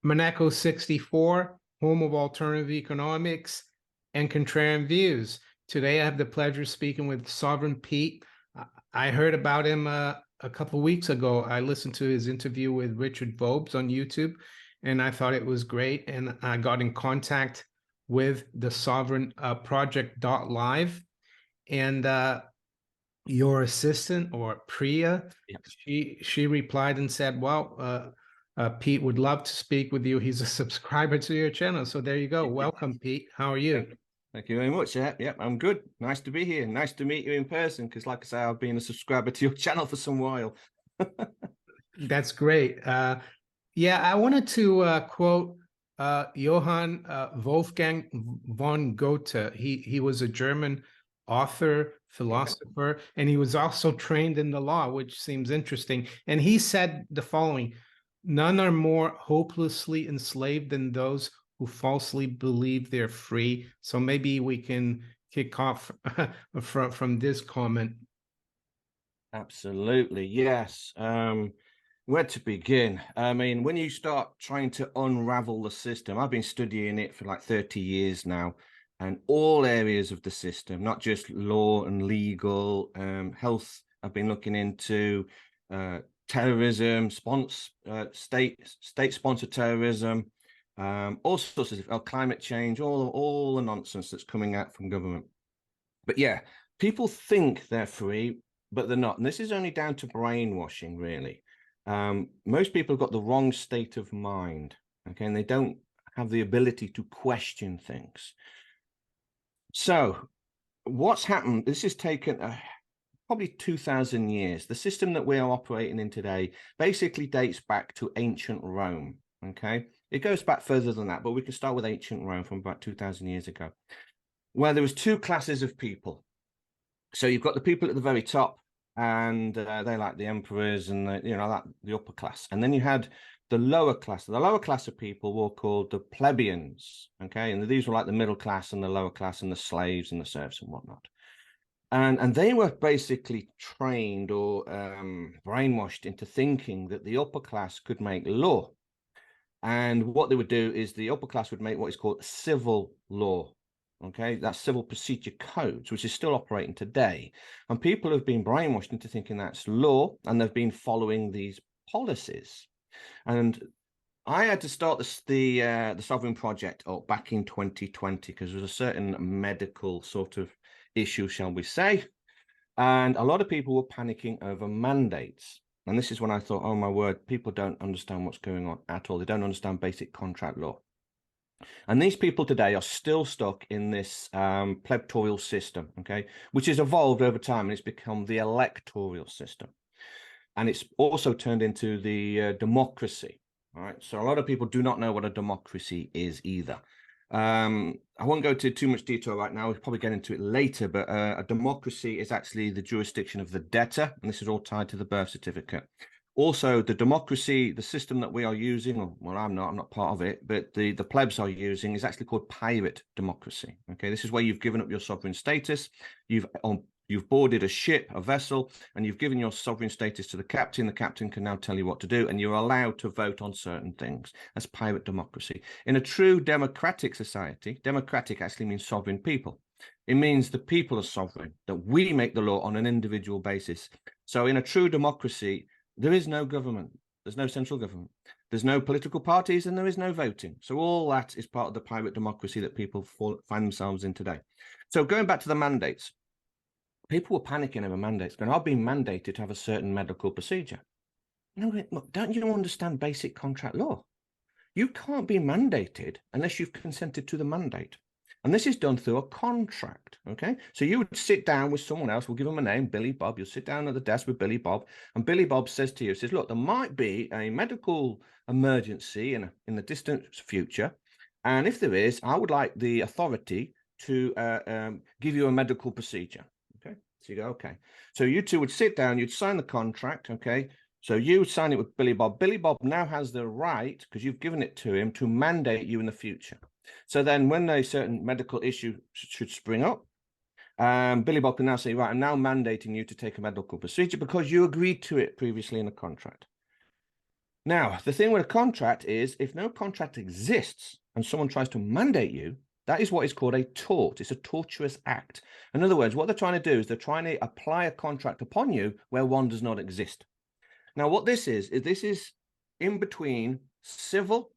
Monaco 64, home of alternative economics and contrarian views. Today, I have the pleasure of speaking with Sovereign Pete. I heard about him a couple of weeks ago. I listened to his interview with Richard Vobes on YouTube, and I thought it was great. And I got in contact with the Sovereign Project.live, and your assistant, or Priya, Yep. she replied and said, well, Pete would love to speak with you. He's a subscriber to your channel. So there you go. Welcome, Pete. How are you? Thank you very much. Yep, I'm good. Nice to be here. Nice to meet you in person, because like I say, I've been a subscriber to your channel for some while. That's great. Yeah, I wanted to quote Johann Wolfgang von Goethe. He was a German author, philosopher, and he was also trained in the law, which seems interesting. And he said the following: none are more hopelessly enslaved than those who falsely believe they're free. So maybe we can kick off from this comment. Absolutely, yes. Where to begin? I mean, when you start trying to unravel the system, I've been studying it for like 30 years now, and all areas of the system, not just law and legal, health. I've been looking into terrorism, state-sponsored terrorism, all sorts of climate change, all the nonsense that's coming out from government. But yeah, people think they're free, but they're not. And this is only down to brainwashing, really. Most people have got the wrong state of mind, okay, and they don't have the ability to question things. So what's happened, this has taken probably 2,000 years. The system that we are operating in today basically dates back to ancient Rome, okay? It goes back further than that, but we can start with ancient Rome from about 2,000 years ago, where there was two classes of people. So you've got the people at the very top, and they like the emperors and the upper class. And then you had the lower class. The lower class of people were called the plebeians, okay? And these were like the middle class and the lower class and the slaves and the serfs and whatnot. And they were basically trained or brainwashed into thinking that the upper class could make law. And what they would do is the upper class would make what is called civil law. Okay, that's civil procedure codes, which is still operating today. And people have been brainwashed into thinking that's law, and they've been following these policies. And I had to start the Sovereign Project up back in 2020 because there was a certain medical sort of issue, shall we say. And a lot of people were panicking over mandates. And this is when I thought, oh my word, people don't understand what's going on at all. They don't understand basic contract law. And these people today are still stuck in this plebiscitarian system, okay, which has evolved over time, and it's become the electoral system. And it's also turned into the democracy. All right. So a lot of people do not know what a democracy is either. I won't go into too much detail right now. We'll probably get into it later, but a democracy is actually the jurisdiction of the debtor, and this is all tied to the birth certificate. Also, the democracy, the system that we are using, or, well, I'm not part of it, but the plebs are using is actually called pirate democracy. Okay, this is where you've given up your sovereign status, you've boarded a ship, a vessel, and you've given your sovereign status to the captain. The captain can now tell you what to do, and you're allowed to vote on certain things. That's pirate democracy. In a true democratic society, democratic actually means sovereign people. It means the people are sovereign, that we make the law on an individual basis. So in a true democracy, there is no government. There's no central government. There's no political parties, and there is no voting. So all that is part of the pirate democracy that people find themselves in today. So going back to the mandates, people were panicking over mandates, going, I've been mandated to have a certain medical procedure. No, look, don't you understand basic contract law? You can't be mandated unless you've consented to the mandate. And this is done through a contract, okay? So you would sit down with someone else, we'll give them a name, Billy Bob. You'll sit down at the desk with Billy Bob, and Billy Bob says to you, says, look, there might be a medical emergency in the distant future. And if there is, I would like the authority to give you a medical procedure, okay? So you go, okay. So you two would sit down, you'd sign the contract, okay? So you sign it with Billy Bob. Billy Bob now has the right, because you've given it to him, to mandate you in the future. So then when a certain medical issue should spring up, Billy Bob can now say, right, I'm now mandating you to take a medical procedure because you agreed to it previously in the contract. Now, the thing with a contract is if no contract exists and someone tries to mandate you, that is what is called a tort. It's a tortuous act. In other words, what they're trying to do is they're trying to apply a contract upon you where one does not exist. Now, what this is this is in between civil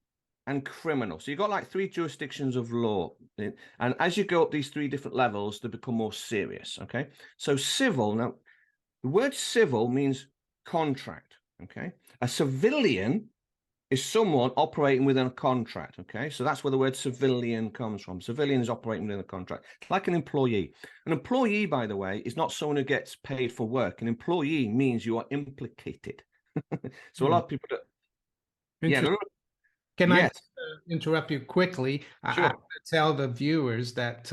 and criminal. So you've got like 3 jurisdictions of law. And as you go up these 3 different levels, they become more serious. Okay. So civil, now the word civil means contract. Okay. A civilian is someone operating within a contract. Okay. So that's where the word civilian comes from. Civilian is operating within a contract, like an employee. An employee, by the way, is not someone who gets paid for work. An employee means you are implicated. So a lot of people do, yeah, Interesting. Can I yes, interrupt you quickly? I sure. want to tell the viewers that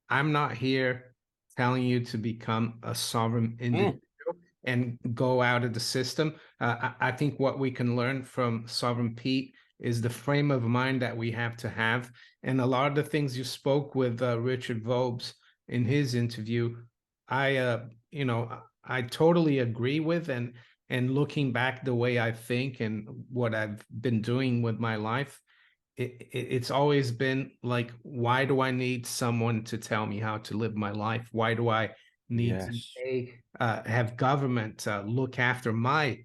I'm not here telling you to become a sovereign individual Mm, and go out of the system. I think what we can learn from Sovereign Pete is the frame of mind that we have to have. And a lot of the things you spoke with Richard Vobes in his interview, I totally agree with. And looking back the way I think and what I've been doing with my life, it's always been like, why do I need someone to tell me how to live my life? Why do I need to yes. have government look after my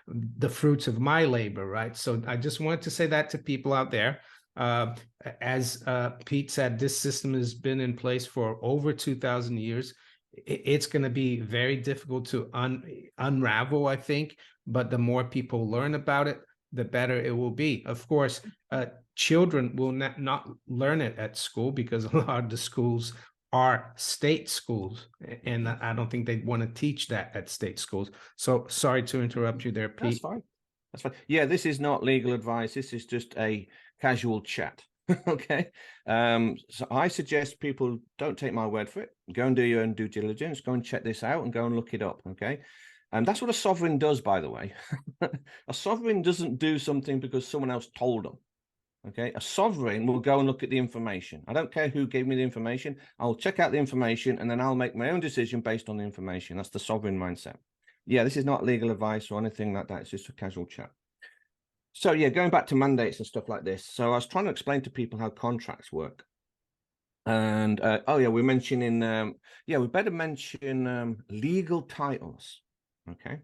the fruits of my labor, right? So I just want to say that to people out there. Uh, as Pete said, this system has been in place for over 2,000 years. It's going to be very difficult to unravel, I think. But the more people learn about it, the better it will be. Of course, children will not learn it at school because a lot of the schools are state schools, and I don't think they want to teach that at state schools. So sorry to interrupt you there, That's Pete. fine. That's fine. Yeah, this is not legal advice. This is just a casual chat. Okay. So I suggest people don't take my word for it. Go and do your own due diligence. Go and check this out and go and look it up. Okay. And that's what a sovereign does, by the way. A sovereign doesn't do something because someone else told them. Okay. A sovereign will go and look at the information. I don't care who gave me the information. I'll check out the information and then I'll make my own decision based on the information. That's the sovereign mindset. Yeah, this is not legal advice or anything like that. It's just a casual chat. So yeah, going back to mandates and stuff like this. So I was trying to explain to people how contracts work. And oh yeah, we're mentioning yeah, we better mention legal titles. Okay.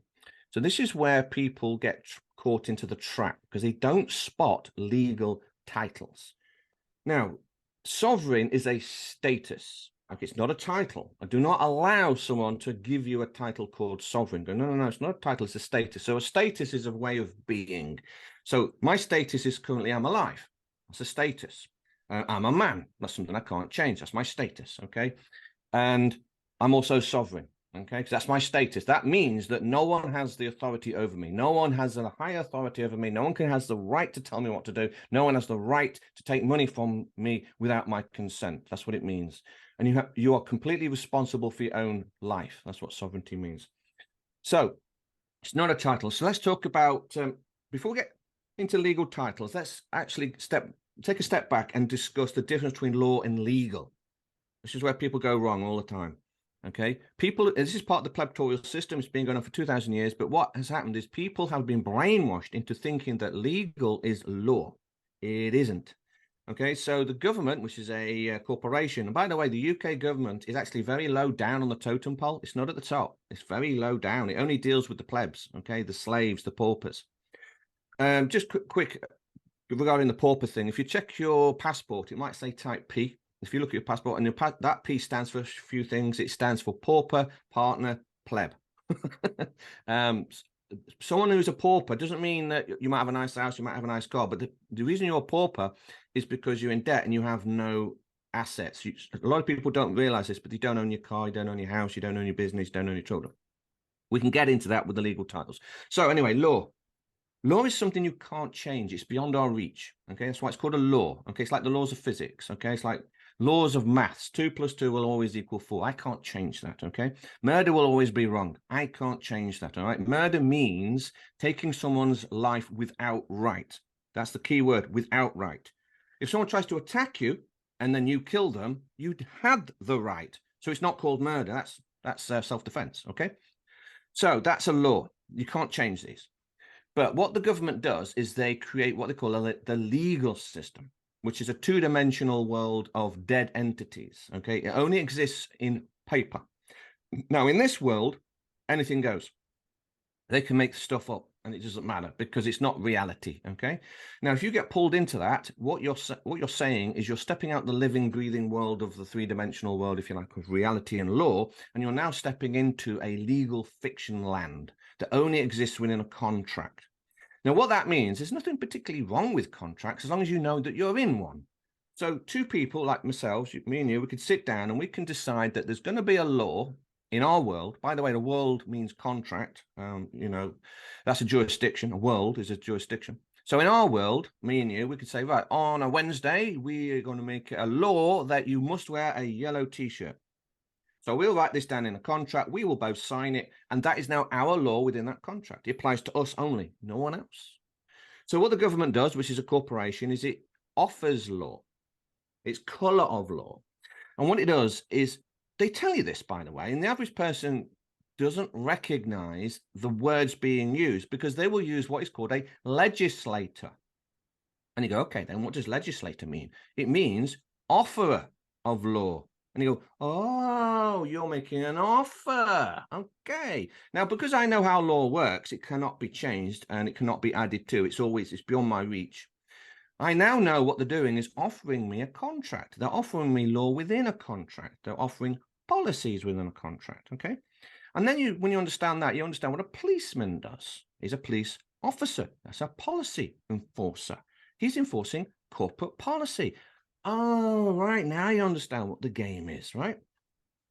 So this is where people get caught into the trap because they don't spot legal titles. Now, sovereign is a status. Okay, it's not a title. I do not allow someone to give you a title called sovereign. Go, no, no, no, it's not a title, it's a status. So a status is a way of being. So my status is currently I'm alive. That's a status. I'm a man. That's something I can't change. That's my status. Okay. And I'm also sovereign. Okay, because that's my status. That means that no one has the authority over me. No one has a high authority over me. No one has the right to tell me what to do. No one has the right to take money from me without my consent. That's what it means. And you are completely responsible for your own life. That's what sovereignty means. So it's not a title. So let's talk about before we get into legal titles. Let's actually take a step back and discuss the difference between law and legal. This is where people go wrong all the time. Okay, this is part of the plebiscite system. It's been going on for 2,000 years. But what has happened is people have been brainwashed into thinking that legal is law. It isn't. Okay, so the government, which is a corporation, and by the way, the UK government is actually very low down on the totem pole. It's not at the top. It's very low down. It only deals with the plebs. Okay, the slaves, the paupers. Just quick regarding the pauper thing. If you check your passport, it might say type P. If you look at your passport, and that P stands for a few things. It stands for pauper, partner, pleb. Someone who's a pauper doesn't mean that you might have a nice house, you might have a nice car, but the reason you're a pauper is because you're in debt and you have no assets. A lot of people don't realize this, but you don't own your car, you don't own your house, you don't own your business, you don't own your children. We can get into that with the legal titles. So anyway, law. Law is something you can't change. It's beyond our reach. Okay, that's why it's called a law. Okay, it's like the laws of physics. Okay, it's like laws of maths. 2 + 2 will always equal 4. I can't change that. Okay, murder will always be wrong. I can't change that. All right, murder means taking someone's life without right. That's the key word, without right. If someone tries to attack you and then you kill them, you had the right. So it's not called murder. That's self-defense. Okay, so that's a law. You can't change these. But what the government does is they create what they call the legal system, which is a two-dimensional world of dead entities. Okay, it only exists in paper. Now, in this world, anything goes. They can make stuff up, and it doesn't matter because it's not reality. Okay. Now, if you get pulled into that, what you're saying is you're stepping out the living, breathing world of the three-dimensional world, if you like, of reality and law, and you're now stepping into a legal fiction land that only exists within a contract. Now, what that means, there's nothing particularly wrong with contracts as long as you know that you're in one. So two people like myself, me and you, we could sit down and we can decide that there's going to be a law in our world. By the way, the world means contract. That's a jurisdiction. A world is a jurisdiction. So in our world, me and you, we could say, right, on a Wednesday, we are going to make a law that you must wear a yellow T-shirt. So we'll write this down in a contract. We will both sign it. And that is now our law within that contract. It applies to us only, no one else. So what the government does, which is a corporation, is it offers law. It's color of law. And what it does is they tell you this, by the way, and the average person doesn't recognize the words being used because they will use what is called a legislator. And you go, okay, then what does legislator mean? It means offerer of law. And you go, oh, you're making an offer. Okay. Now, because I know how law works, it cannot be changed and it cannot be added to. It's beyond my reach. I now know what they're doing is offering me a contract. They're offering me law within a contract. They're offering policies within a contract. Okay. And then when you understand that, you understand what a policeman does. He's a police officer. That's a policy enforcer. He's enforcing corporate policy. Oh, right. Now you understand what the game is, right?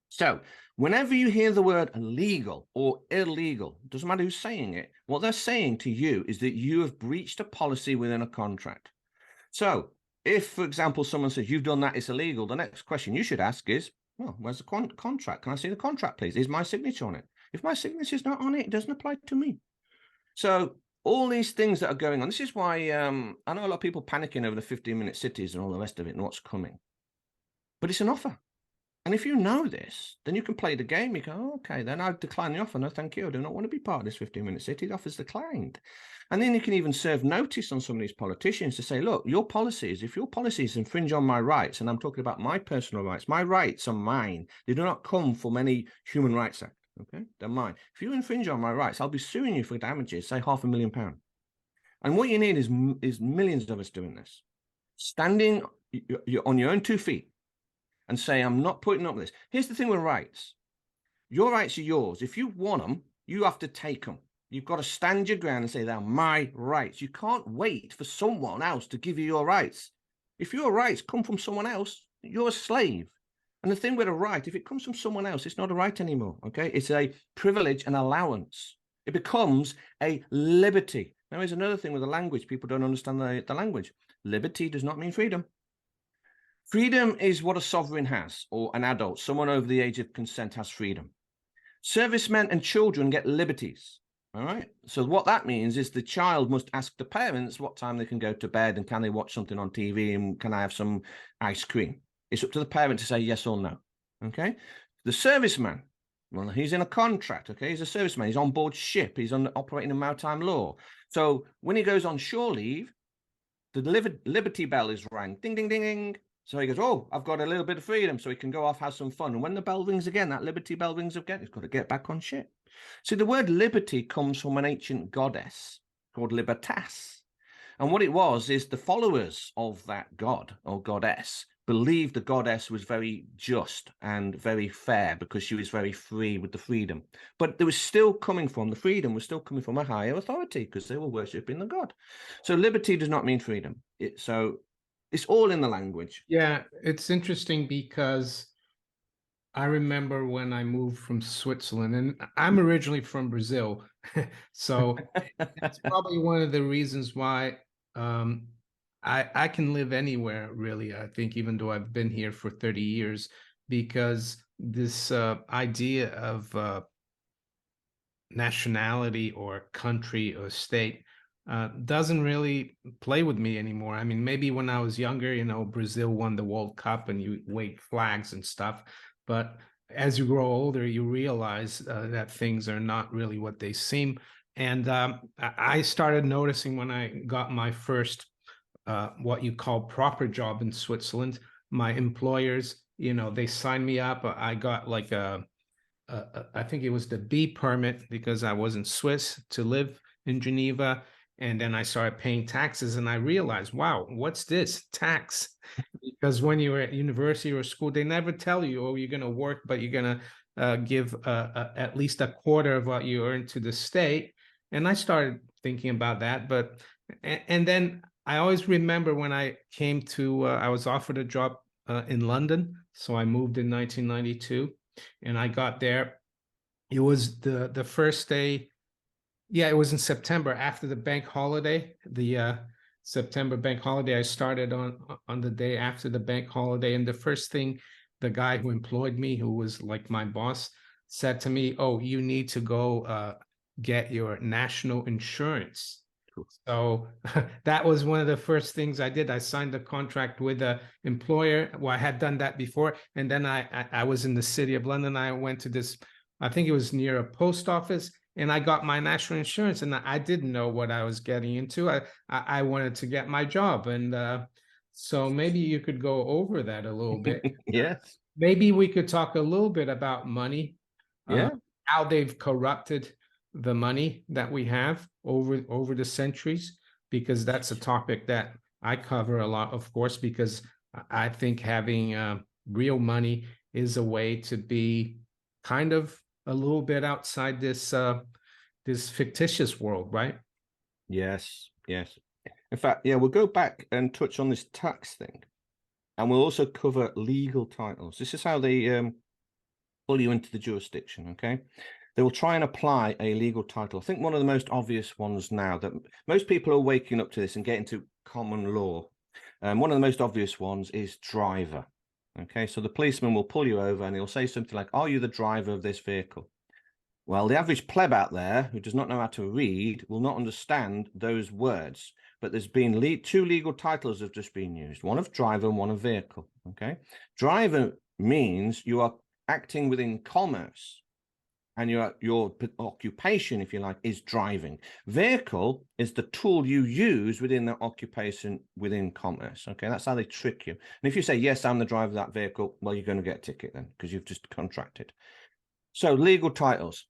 So whenever you hear the word legal or illegal, it doesn't matter who's saying it, what they're saying to you is that you have breached a policy within a contract. So if, for example, someone says you've done that, it's illegal, the next question you should ask is, well, where's the contract? Can I see the contract, please? Is my signature on it? If my signature is not on it, it doesn't apply to me. So all these things that are going on, this is why I know a lot of people panicking over the 15-minute cities and all the rest of it and what's coming. But it's an offer. And if you know this, then you can play the game. You go, oh, okay, then I decline the offer. No, thank you. I do not want to be part of this 15-minute city. The offer's declined. And then you can even serve notice on some of these politicians to say, look, your policies, if your policies infringe on my rights, and I'm talking about my personal rights, my rights are mine. They do not come from any Human Rights Act. Okay, they're mine. If you infringe on my rights, I'll be suing you for damages, say £500,000. And what you need is millions of us doing this, standing on your own 2 feet and say, I'm not putting up with this. Here's the thing with rights. Your rights are yours. If you want them, you have to take them. You've got to stand your ground and say, they're my rights. You can't wait for someone else to give you your rights. If your rights come from someone else, you're a slave. And the thing with a right, if it comes from someone else, it's not a right anymore, okay? It's a privilege and allowance. It becomes a liberty. Now, there's another thing with the language. People don't understand the language. Liberty does not mean freedom. Freedom is what a sovereign has, or an adult, someone over the age of consent has freedom. Servicemen and children get liberties, all right? So what that means is the child must ask the parents what time they can go to bed and can they watch something on TV and can I have some ice cream? It's up to the parent to say yes or no, okay? The serviceman, well, he's in a contract, okay? He's a serviceman. He's on board ship. He's operating in maritime law. So when he goes on shore leave, the liberty bell is rang. Ding, ding, ding, ding. So he goes, oh, I've got a little bit of freedom. So he can go off, have some fun. And when the bell rings again, that liberty bell rings again, he's got to get back on ship. So the word liberty comes from an ancient goddess called Libertas. And what it was is the followers of that god or goddess believed the goddess was very just and very fair because she was very free with the freedom. But there was still coming from, the freedom was still coming from a higher authority because they were worshipping the god. So liberty does not mean freedom. So it's all in the language. Yeah, it's interesting because I remember when I moved from Switzerland, and I'm originally from Brazil. So that's probably one of the reasons why I can live anywhere, really. I think even though I've been here for 30 years, because this idea of nationality or country or state doesn't really play with me anymore. I mean, maybe when I was younger, you know, Brazil won the World Cup and you wave flags and stuff. But as you grow older, you realize that things are not really what they seem. And I started noticing when I got my first what you call proper job in Switzerland, my employers, they signed me up. I got like I think it was the B permit because I wasn't Swiss to live in Geneva. And then I started paying taxes and I realized, wow, what's this tax? Because when you were at university or school, they never tell you, oh, you're going to work, but you're going to give at least a quarter of what you earn to the state. And I started thinking about that. And then I always remember when I came to, I was offered a job in London. So I moved in 1992 and I got there. It was the first day. Yeah, it was in September after the bank holiday, the September bank holiday. I started on the day after the bank holiday, and the first thing the guy who employed me, who was like my boss, said to me, "Oh, you need to go get your national insurance." So that was one of the first things I did. I signed a contract with the employer. Well, I had done that before, and then I was in the city of London. I went to this, I think it was near a post office, and I got my national insurance. And I didn't know what I was getting into. I wanted to get my job, and so maybe you could go over that a little bit. Yes. Maybe we could talk a little bit about money, Yeah. how they've corrupted the money that we have over the centuries, because that's a topic that I cover a lot, of course, because I think having real money is a way to be kind of a little bit outside this fictitious world, right? Yes. Yes. In fact, yeah, we'll go back and touch on this tax thing, and we'll also cover legal titles. This is how they pull you into the jurisdiction. Okay. They will try and apply a legal title. I think one of the most obvious ones now that most people are waking up to this and getting to common law. One of the most obvious ones is driver. Okay, so the policeman will pull you over and he'll say something like, "Are you the driver of this vehicle?" Well, the average pleb out there who does not know how to read will not understand those words. But there's been two legal titles have just been used, one of driver and one of vehicle. Okay, driver means you are acting within commerce, and your occupation, if you like, is driving. Vehicle is the tool you use within that occupation within commerce. Okay, that's how they trick you. And if you say, yes, I'm the driver of that vehicle, well, you're going to get a ticket then because you've just contracted. So legal titles.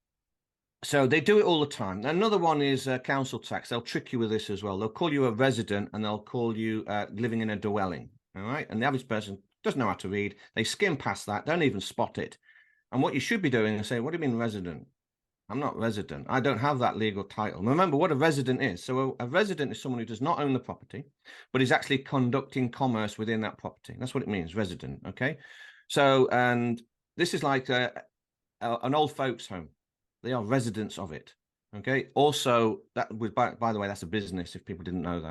So they do it all the time. Another one is council tax. They'll trick you with this as well. They'll call you a resident and they'll call you living in a dwelling. All right. And the average person doesn't know how to read. They skim past that, don't even spot it. And what you should be doing is saying, what do you mean resident? I'm not resident. I don't have that legal title. Remember what a resident is. So a resident is someone who does not own the property, but is actually conducting commerce within that property. That's what it means, resident. Okay. So, and this is like an old folks home. They are residents of it. Okay. Also, that would, by the way, that's a business if people didn't know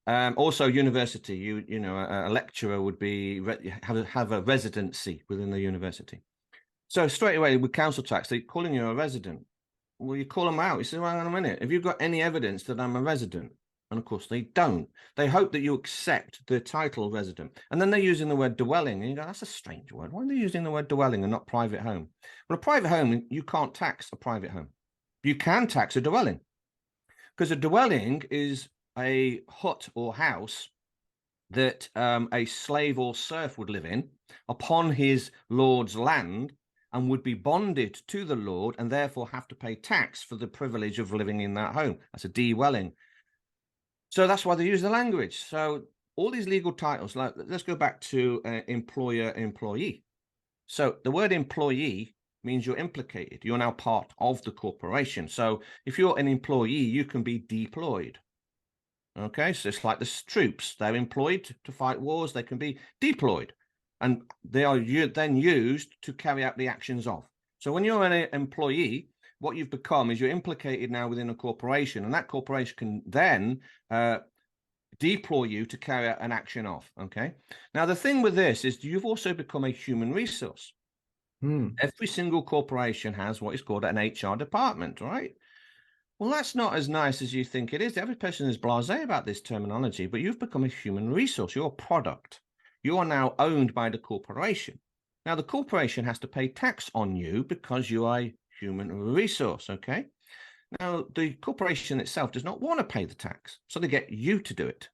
that. Also, university. You know, a lecturer would be have a residency within the university. So straight away with council tax, they're calling you a resident. Well, you call them out. You say, well, hang on a minute. Have you got any evidence that I'm a resident? And of course, they don't. They hope that you accept the title resident. And then they're using the word dwelling. And you go, that's a strange word. Why are they using the word dwelling and not private home? Well, a private home, you can't tax a private home. You can tax a dwelling. Because a dwelling is a hut or house that a slave or serf would live in upon his lord's land and would be bonded to the lord and therefore have to pay tax for the privilege of living in that home. That's a dwelling. So that's why they use the language. So all these legal titles, like let's go back to employer, employee. So the word employee means you're implicated. You're now part of the corporation. So if you're an employee, you can be deployed. Okay, so it's like the troops. They're employed to fight wars. They can be deployed. And they are then used to carry out the actions of. So when you're an employee, what you've become is you're implicated now within a corporation, and that corporation can then deploy you to carry out an action of. Okay. Now, the thing with this is you've also become a human resource. Every single corporation has what is called an HR department, right? Well, that's not as nice as you think it is. Every person is blasé about this terminology, but you've become a human resource. You're a product. You are now owned by the corporation. Now, the corporation has to pay tax on you because you are a human resource, okay? Now, the corporation itself does not want to pay the tax, so they get you to do it.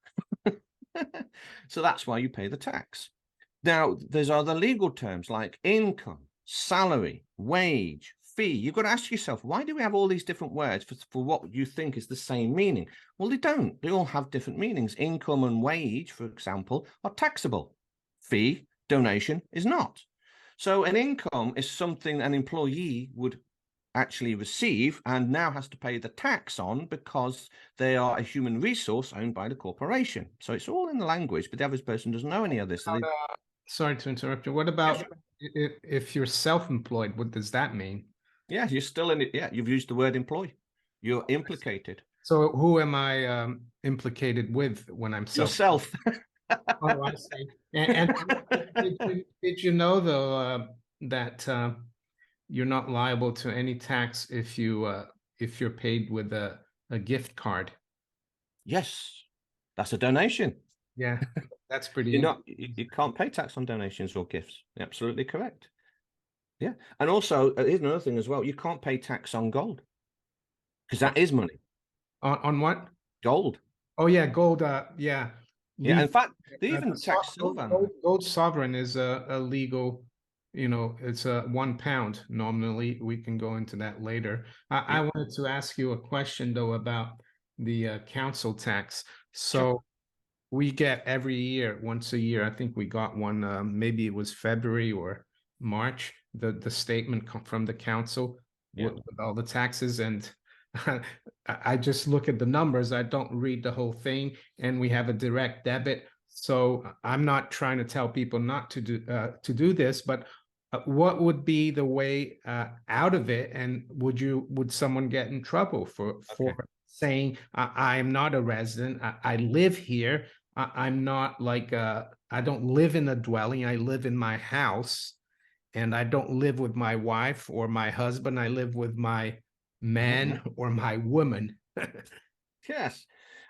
So that's why you pay the tax. Now, there's other legal terms like income, salary, wage, fee. You've got to ask yourself, why do we have all these different words for what you think is the same meaning? Well, they don't. They all have different meanings. Income and wage, for example, are taxable. Fee, donation is not. So an income is something an employee would actually receive and now has to pay the tax on because they are a human resource owned by the corporation. So it's all in the language, but the average person doesn't know any of this. So they, Sorry to interrupt you. What yes, about if you're self-employed? What does that mean? yeah, you're still in it. Yeah, you've used the word employ. You're implicated. So who am I implicated with when I'm self? Yourself. Oh, I see. And did you know though that you're not liable to any tax if you're paid with a gift card? Yes, that's a donation. Yeah, that's pretty You're interesting. not, you can't pay tax on donations or gifts. You're absolutely correct. Yeah. And also, here's another thing as well. You can't pay tax on gold because that is money. On what? Gold. Oh yeah, gold. Yeah, Yeah. In legal. fact, they even tax silver now. Gold sovereign is a legal. You know, it's a 1 pound nominally. We can go into that later. I Yeah. wanted to ask you a question though about the council tax. Sure. So we get every year, once a year. I think we got one. Maybe it was February or March. The statement from the council Yeah. with all the taxes, and I just look at the numbers. I don't read the whole thing, and we have a direct debit. So I'm not trying to tell people not to do this, but what would be the way out of it? And would someone get in trouble for Okay. saying I am not a resident, I live here, I'm not like I don't live in a dwelling, I live in my house, and I don't live with my wife or my husband, I live with my man or my woman. Yes.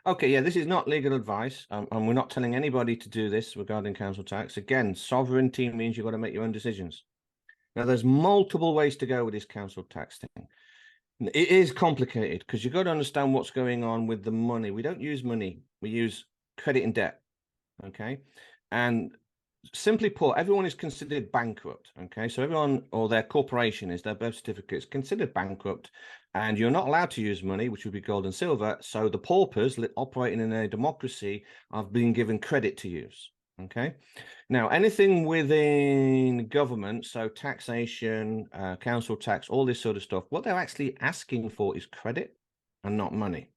Okay. Yeah. This is not legal advice, and we're not telling anybody to do this regarding council tax. Again, sovereignty means you've got to make your own decisions. Now, there's multiple ways to go with this council tax thing. It is complicated because you've got to understand what's going on with the money. We don't use money, we use credit and debt. Okay. And simply put, everyone is considered bankrupt. Okay. So everyone or their corporation is their birth certificate is considered bankrupt, and you're not allowed to use money, which would be gold and silver. So the paupers operating in a democracy are being given credit to use. Okay. Now, anything within government, so taxation, council tax, all this sort of stuff, what they're actually asking for is credit and not money.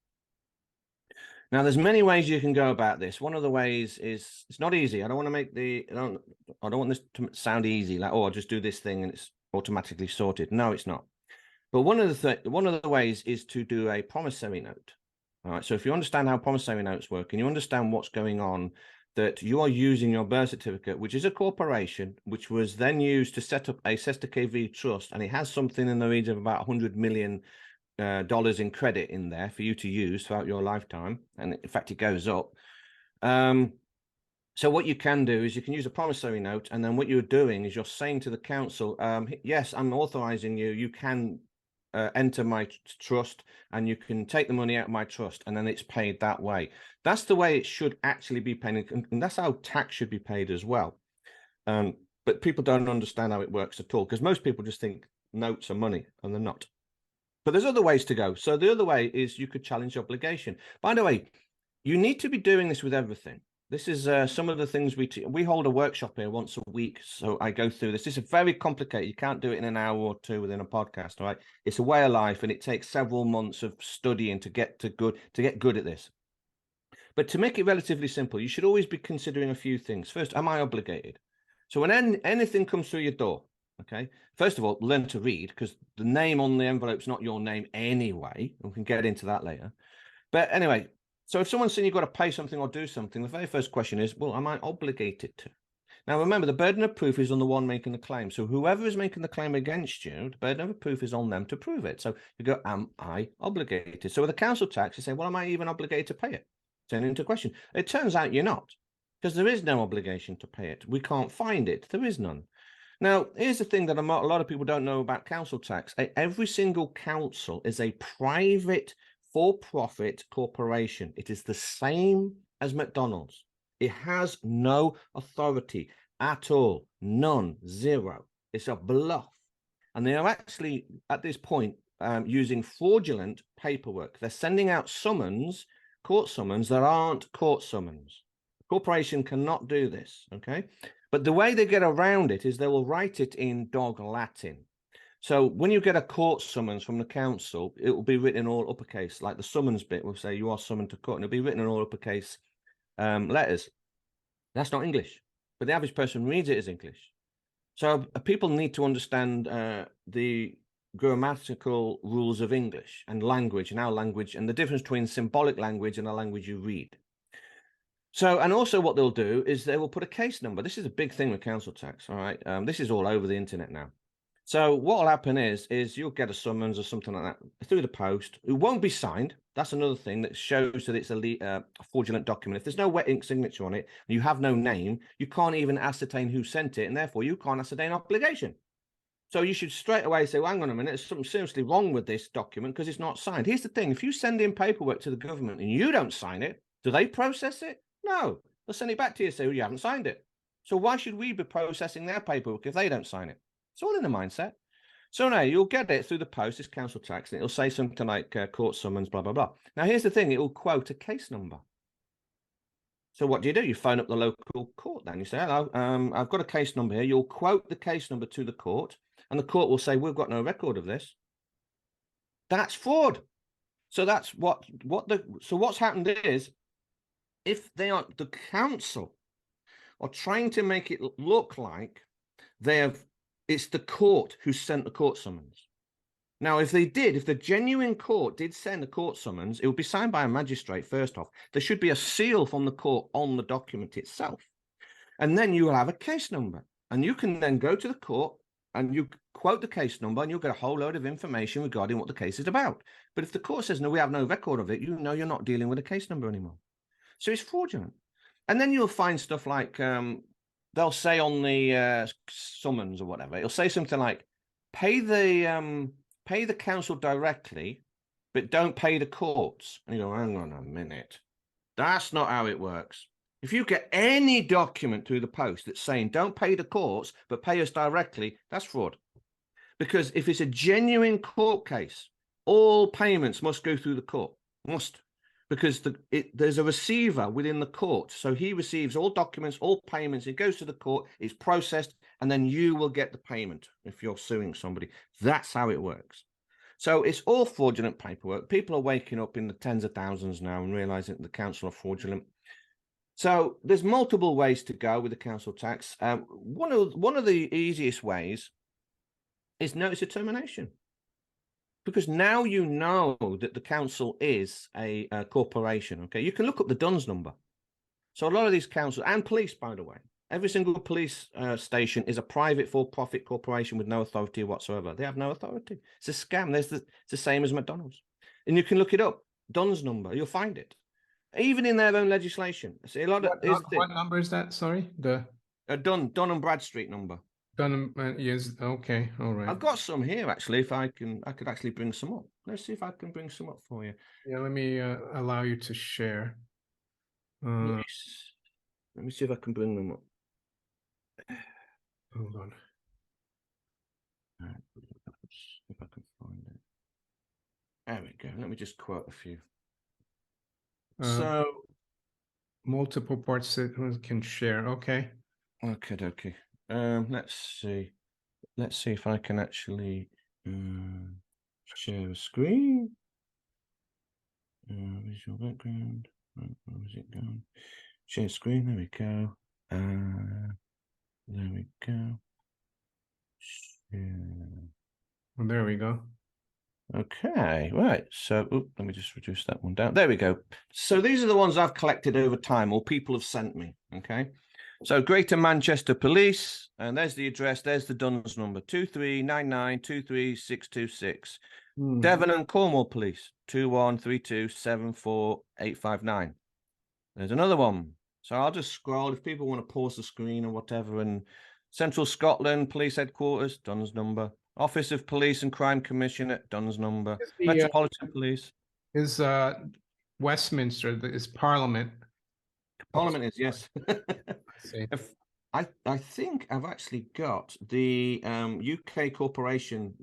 Now, there's many ways you can go about this. One of the ways is it's not easy. I don't want to make I don't want this to sound easy, like, oh, I'll just do this thing and it's automatically sorted. No, it's not. But one of the ways is to do a promissory note. All right. So if you understand how promissory notes work and you understand what's going on, that you are using your birth certificate, which is a corporation, which was then used to set up a Sesta KV trust, and it has something in the region of about $100 million in credit in there for you to use throughout your lifetime, and in fact, it goes up. So what you can do is you can use a promissory note, and then what you're doing is you're saying to the council, yes, I'm authorizing you. You can enter my trust and you can take the money out of my trust, and then it's paid that way. That's the way it should actually be paid, and that's how tax should be paid as well. But people don't understand how it works at all, because most people just think notes are money, and they're not. But there's other ways to go. So the other way is you could challenge obligation. By the way, you need to be doing this with everything. This is some of the things we hold a workshop here once a week. So I go through this. This is very complicated. You can't do it in an hour or two within a podcast, all right? It's a way of life, and it takes several months of studying to get good at this. But to make it relatively simple, you should always be considering a few things. First, am I obligated? So when anything comes through your door, okay, first of all, learn to read, because the name on the envelope's not your name anyway. We can get into that later. But anyway, so if someone's saying you've got to pay something or do something, the very first question is, well, am I obligated to? Now, remember, the burden of proof is on the one making the claim. So whoever is making the claim against you, the burden of proof is on them to prove it. So you go, am I obligated? So with a council tax, you say, well, am I even obligated to pay it? Turn it into question. It turns out you're not, because there is no obligation to pay it. We can't find it. There is none. Now, here's the thing that a lot of people don't know about council tax. Every single council is a private for-profit corporation. It is the same as McDonald's. It has no authority at all. None. Zero. It's a bluff. And they are actually, at this point, using fraudulent paperwork. They're sending out summons, court summons, that aren't court summons. The corporation cannot do this, okay? But the way they get around it is they will write it in dog Latin. So when you get a court summons from the council, it will be written in all uppercase, like the summons bit will say you are summoned to court, and it'll be written in all uppercase letters. That's not English, but the average person reads it as English. So people need to understand the grammatical rules of English and language and our language, and the difference between symbolic language and a language you read. So, and also what they'll do is they will put a case number. This is a big thing with council tax, all right? This is all over the internet now. So what will happen is you'll get a summons or something like that through the post. It won't be signed. That's another thing that shows that it's a fraudulent document. If there's no wet ink signature on it, and you have no name, you can't even ascertain who sent it, and therefore you can't ascertain obligation. So you should straight away say, well, hang on a minute, there's something seriously wrong with this document because it's not signed. Here's the thing. If you send in paperwork to the government and you don't sign it, do they process it? No. They'll send it back to you and say, well, you haven't signed it. So why should we be processing their paperwork if they don't sign it? It's all in the mindset. So now you'll get it through the post, it's council tax, and it'll say something like court summons, blah, blah, blah. Now, here's the thing. It will quote a case number. So what do? You phone up the local court then. You say, hello, I've got a case number here. You'll quote the case number to the court, and the court will say, we've got no record of this. That's fraud. So that's so what's happened is, if they are, the council are trying to make it look like it's the court who sent the court summons. Now, if the genuine court did send a court summons, it would be signed by a magistrate first off. There should be a seal from the court on the document itself. And then you will have a case number. And you can then go to the court and you quote the case number, and you'll get a whole load of information regarding what the case is about. But if the court says, no, we have no record of it, you know you're not dealing with a case number anymore. So it's fraudulent. And then you'll find stuff like they'll say on the summons or whatever, it'll say something like, pay the council directly, but don't pay the courts. And you go, hang on a minute. That's not how it works. If you get any document through the post that's saying don't pay the courts, but pay us directly, that's fraud. Because if it's a genuine court case, all payments must go through the court. Must. Because there's a receiver within the court. So he receives all documents, all payments. It goes to the court, it's processed, and then you will get the payment if you're suing somebody. That's how it works. So it's all fraudulent paperwork. People are waking up in the tens of thousands now and realizing that the council are fraudulent. So there's multiple ways to go with the council tax. One of the easiest ways is notice of termination. Because now you know that the council is a corporation, okay? You can look up the DUNS number. So a lot of these councils, and police, by the way, every single police station is a private for-profit corporation with no authority whatsoever. They have no authority. It's a scam. It's the same as McDonald's. And you can look it up, DUNS number, you'll find it. Even in their own legislation. See, a lot of what number is that? Sorry, the Dun and Bradstreet number. Dun yes. Okay, all right. I've got some here actually. If I could actually bring some up. Let's see if I can bring some up for you. Yeah, let me allow you to share. Yes. Let me see if I can bring them up. Hold on. If I can find it. There we go. Let me just quote a few. So multiple parts can share. Okay. Okay. Let's see. Let's see if I can actually share a screen. Visual background. Where is it going? Share screen. There we go. There we go. Share. Well, there we go. Okay, right. So let me just reduce that one down. There we go. So these are the ones I've collected over time, or people have sent me. Okay. So Greater Manchester Police, and there's the address. There's the DUNS number, 2399236626. Devon and Cornwall Police, 2132748559. There's another one. So I'll just scroll if people want to pause the screen or whatever and Central Scotland Police Headquarters, Duns number. Office of Police and Crime Commissioner, Duns number. Is the Metropolitan Police. is Westminster is Parliament? Also, Parliament is, yes. I see. If I think I've actually got the UK corporation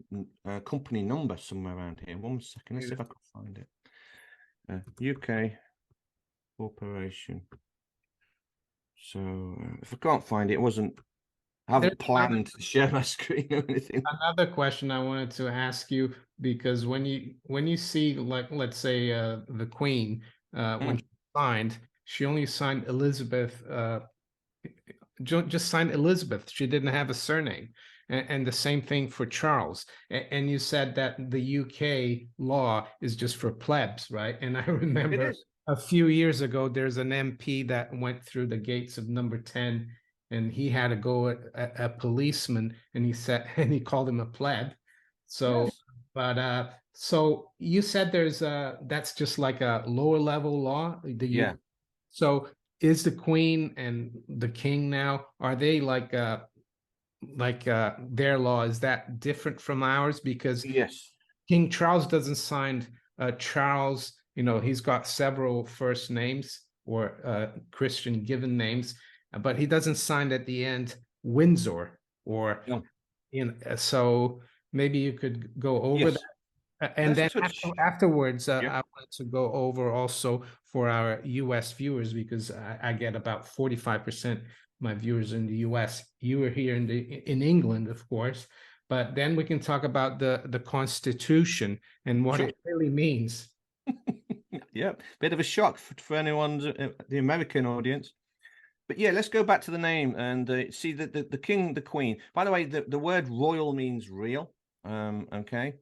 company number somewhere around here. 1 second, let's see if I can find it. UK corporation. So if I can't find it, I haven't planned to share my screen or anything. Another question I wanted to ask you, because when you see, like, let's say the Queen, when she signed, she only signed Elizabeth, just signed Elizabeth. She didn't have a surname. And the same thing for Charles. And you said that the UK law is just for plebs, right? And I remember a few years ago, there's an MP that went through the gates of number 10, and he had to go at a policeman, and he said, and he called him a pleb. So, Yes. but so you said there's that's just like a lower level law. Yeah. So is the Queen and the King now, are they like their law, is that different from ours? Because Yes. King Charles doesn't sign Charles, he's got several first names or Christian given names, but he doesn't sign at the end Windsor or No. so maybe you could go over Yes. that. And then Touch. afterwards, Yeah. I wanted to go over also for our US viewers, because I get about 45% my viewers in the US. You are here in England, of course, but then we can talk about the Constitution and what Sure. it really means. Yeah, bit of a shock for anyone, the American audience. But yeah, let's go back to the name and see the king, the queen. By the way, the word royal means real. Okay,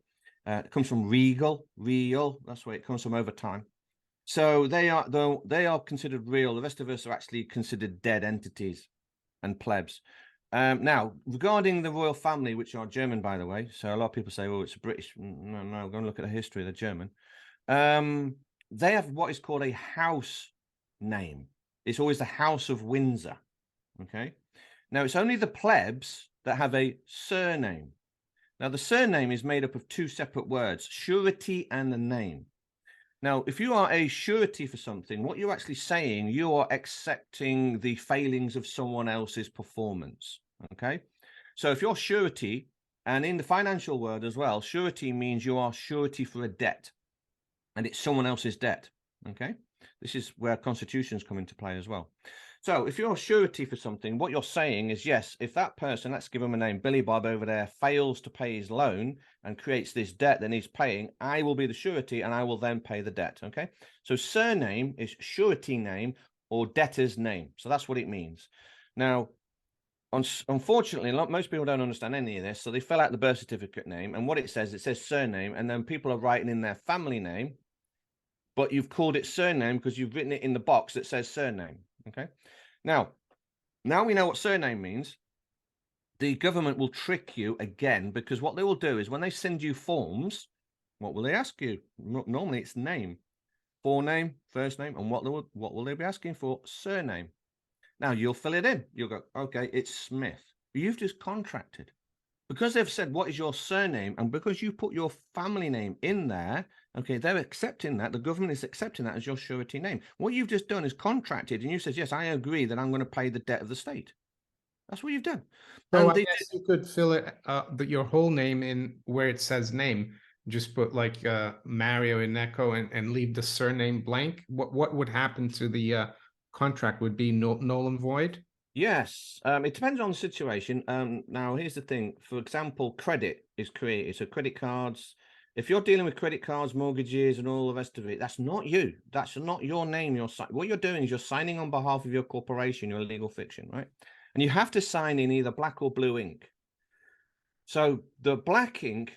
it comes from regal, real. That's where it comes from over time. So they are considered real. The rest of us are actually considered dead entities and plebs. Now, regarding the royal family, which are German, by the way, so a lot of people say, "Oh, it's a British." No, go and look at the history. They're German. They have what is called a house name. It's always the House of Windsor. Okay. Now, it's only the plebs that have a surname. Now, the surname is made up of two separate words, surety and a name. Now, if you are a surety for something, what you're actually saying, you are accepting the failings of someone else's performance. Okay. So if you're surety, and in the financial world as well, surety means you are surety for a debt, and it's someone else's debt. Okay. This is where constitutions come into play as well. So if you're surety for something, what you're saying is, yes, if that person, let's give him a name, Billy Bob over there, fails to pay his loan and creates this debt that he's paying, I will be the surety and I will then pay the debt. Okay. So surname is surety name or debtor's name. So that's what it means. Now, unfortunately, most people don't understand any of this. So they fill out the birth certificate name, and what it says surname, and then people are writing in their family name, but you've called it surname because you've written it in the box that says surname. Okay. Now we know what surname means. The government will trick you again, because what they will do is when they send you forms, what will they ask you? Normally it's name, forename, first name, and what will they be asking for? Surname. Now you'll fill it in. You'll go, okay, it's Smith. You've just contracted. Because they've said, what is your surname? And because you put your family name in there, okay, they're accepting that. The government is accepting that as your surety name. What you've just done is contracted, and you said, yes, I agree that I'm going to pay the debt of the state. That's what you've done. So And I guess you could fill it your whole name in where it says name. Just put like Mario in Echo and leave the surname blank. What would happen to the contract? Would be null and void? yes, it depends on the situation. Now, here's the thing. For example, credit is created. So credit cards, if you're dealing with credit cards, mortgages, and all the rest of it, that's not you. That's not your name. What you're doing is you're signing on behalf of your corporation, your legal fiction, right? And you have to sign in either black or blue ink. So the black ink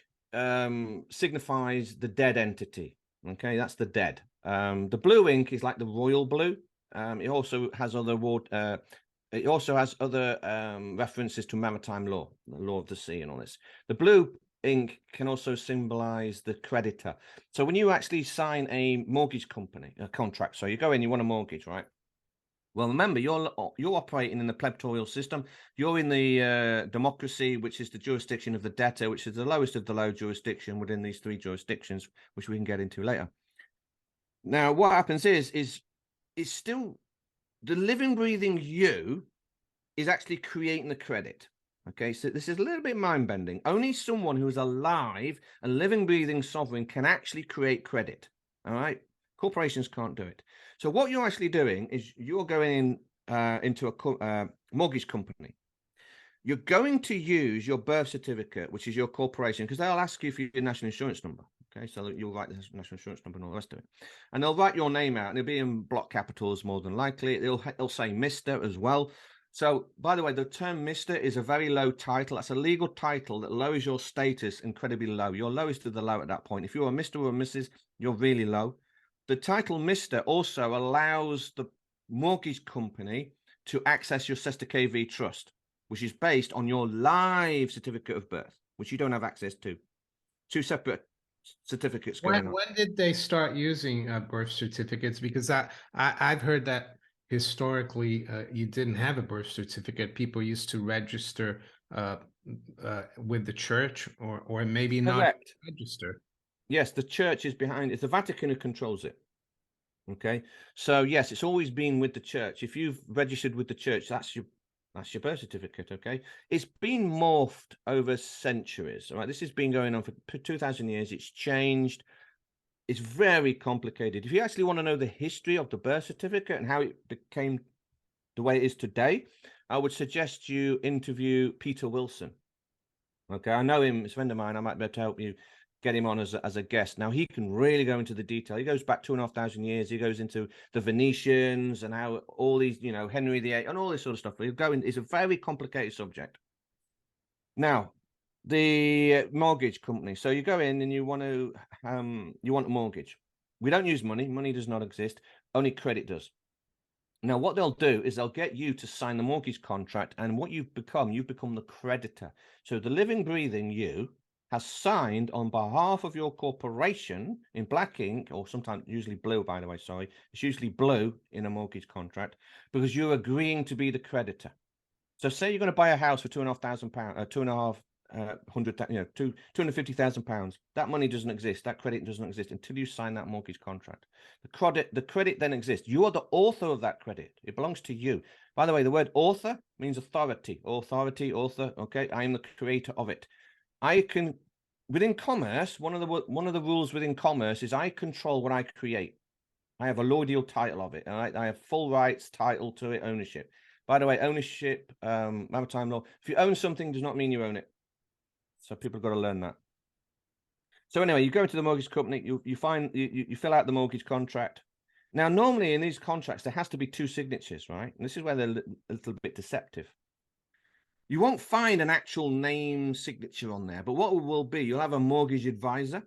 signifies the dead entity. Okay, that's the dead. The blue ink is like the royal blue. It also has other references to maritime law, the law of the sea, and all this. The blue ink can also symbolize the creditor. So when you actually sign a mortgage company, a contract, so you go in, you want a mortgage, right? Well, remember, you're operating in the plebiscitarian system. You're in the democracy, which is the jurisdiction of the debtor, which is the lowest of the low jurisdiction within these three jurisdictions, which we can get into later. Now, what happens is it's still the living, breathing you is actually creating the credit. Okay, so this is a little bit mind bending. Only someone who is alive, a living, breathing sovereign, can actually create credit. All right, corporations can't do it. So what you're actually doing is you're going into a mortgage company. You're going to use your birth certificate, which is your corporation, because they'll ask you for your national insurance number. Okay, so you'll write the national insurance number and all the rest of it, and they'll write your name out, and it'll be in block capitals more than likely. They'll say Mister as well. So, by the way, the term Mister is a very low title. That's a legal title that lowers your status incredibly low. You're lowest of the low at that point. If you're a Mr. or a Mrs., you're really low. The title Mister also allows the mortgage company to access your Sesta KV trust, which is based on your live certificate of birth, which you don't have access to. Two separate certificates going on. When did they start using birth certificates? Because I've heard that historically you didn't have a birth certificate. People used to register with the church, or maybe not Correct. register. Yes, the church is behind it. It's the Vatican who controls it. Okay, so yes, it's always been with the church. If you've registered with the church, that's your birth certificate. Okay, it's been morphed over centuries. All right, this has been going on for 2,000 years. It's changed. It's very complicated. If you actually want to know the history of the birth certificate and how it became the way it is today, I would suggest you interview Peter Wilson. Okay, I know him. He's a friend of mine. I might be able to help you get him on as a guest. Now, he can really go into the detail. He goes back 2,500 years. He goes into the Venetians and how all these, Henry VIII and all this sort of stuff. He'll go in. It's a very complicated subject. Now, the mortgage company. So you go in and you want a mortgage. We don't use money. Money does not exist. Only credit does. Now, what they'll do is they'll get you to sign the mortgage contract, and what you've become the creditor. So the living, breathing you has signed on behalf of your corporation in black ink, or sometimes usually blue, by the way, sorry. It's usually blue in a mortgage contract, because you're agreeing to be the creditor. So say you're going to buy a house for £2,500, £250,000. That money doesn't exist. That credit doesn't exist until you sign that mortgage contract. The credit then exists. You are the author of that credit. It belongs to you. By the way, the word author means authority. Authority, author. Okay, I am the creator of it. I can, within commerce, one of the rules within commerce is I control what I create. I have a laudal title of it. All right, I have full rights, title to it, ownership. By the way, ownership, maritime law. If you own something, does not mean you own it. So people have got to learn that. So anyway, you go to the mortgage company, you fill out the mortgage contract. Now, normally in these contracts, there has to be two signatures, right? And this is where they're a little bit deceptive. You won't find an actual name signature on there, but what will be, you'll have a mortgage advisor,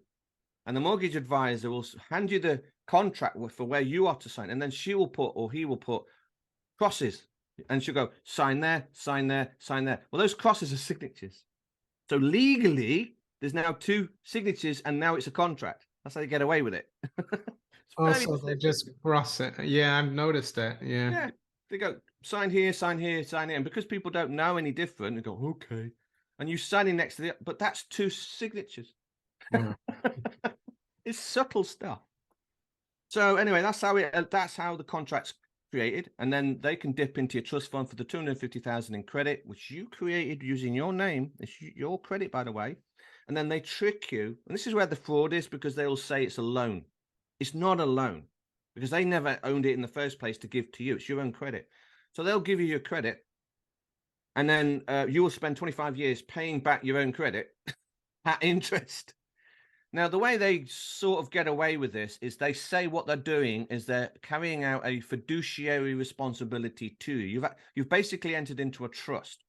and the mortgage advisor will hand you the contract for where you are to sign, and then she will put, or he will put, crosses, and she'll go, sign there, sign there, sign there. Well, those crosses are signatures. So legally, there's now two signatures, and now it's a contract. That's how you get away with it. Also, they just cross it. Yeah, I've noticed that. Yeah. Yeah, they go sign here, sign here, sign here, and because people don't know any different, they go okay, and you sign in next to the, but that's two signatures. Wow. It's subtle stuff. So anyway, that's how the contract's created, and then they can dip into your trust fund for the 250,000 in credit, which you created using your name. It's your credit, by the way. And then they trick you, and this is where the fraud is, because they will say it's a loan. It's not a loan, because they never owned it in the first place to give to you. It's your own credit. So they'll give you your credit, and then you will spend 25 years paying back your own credit at interest. Now, the way they sort of get away with this is they say what they're doing is they're carrying out a fiduciary responsibility to you. You've basically entered into a trust,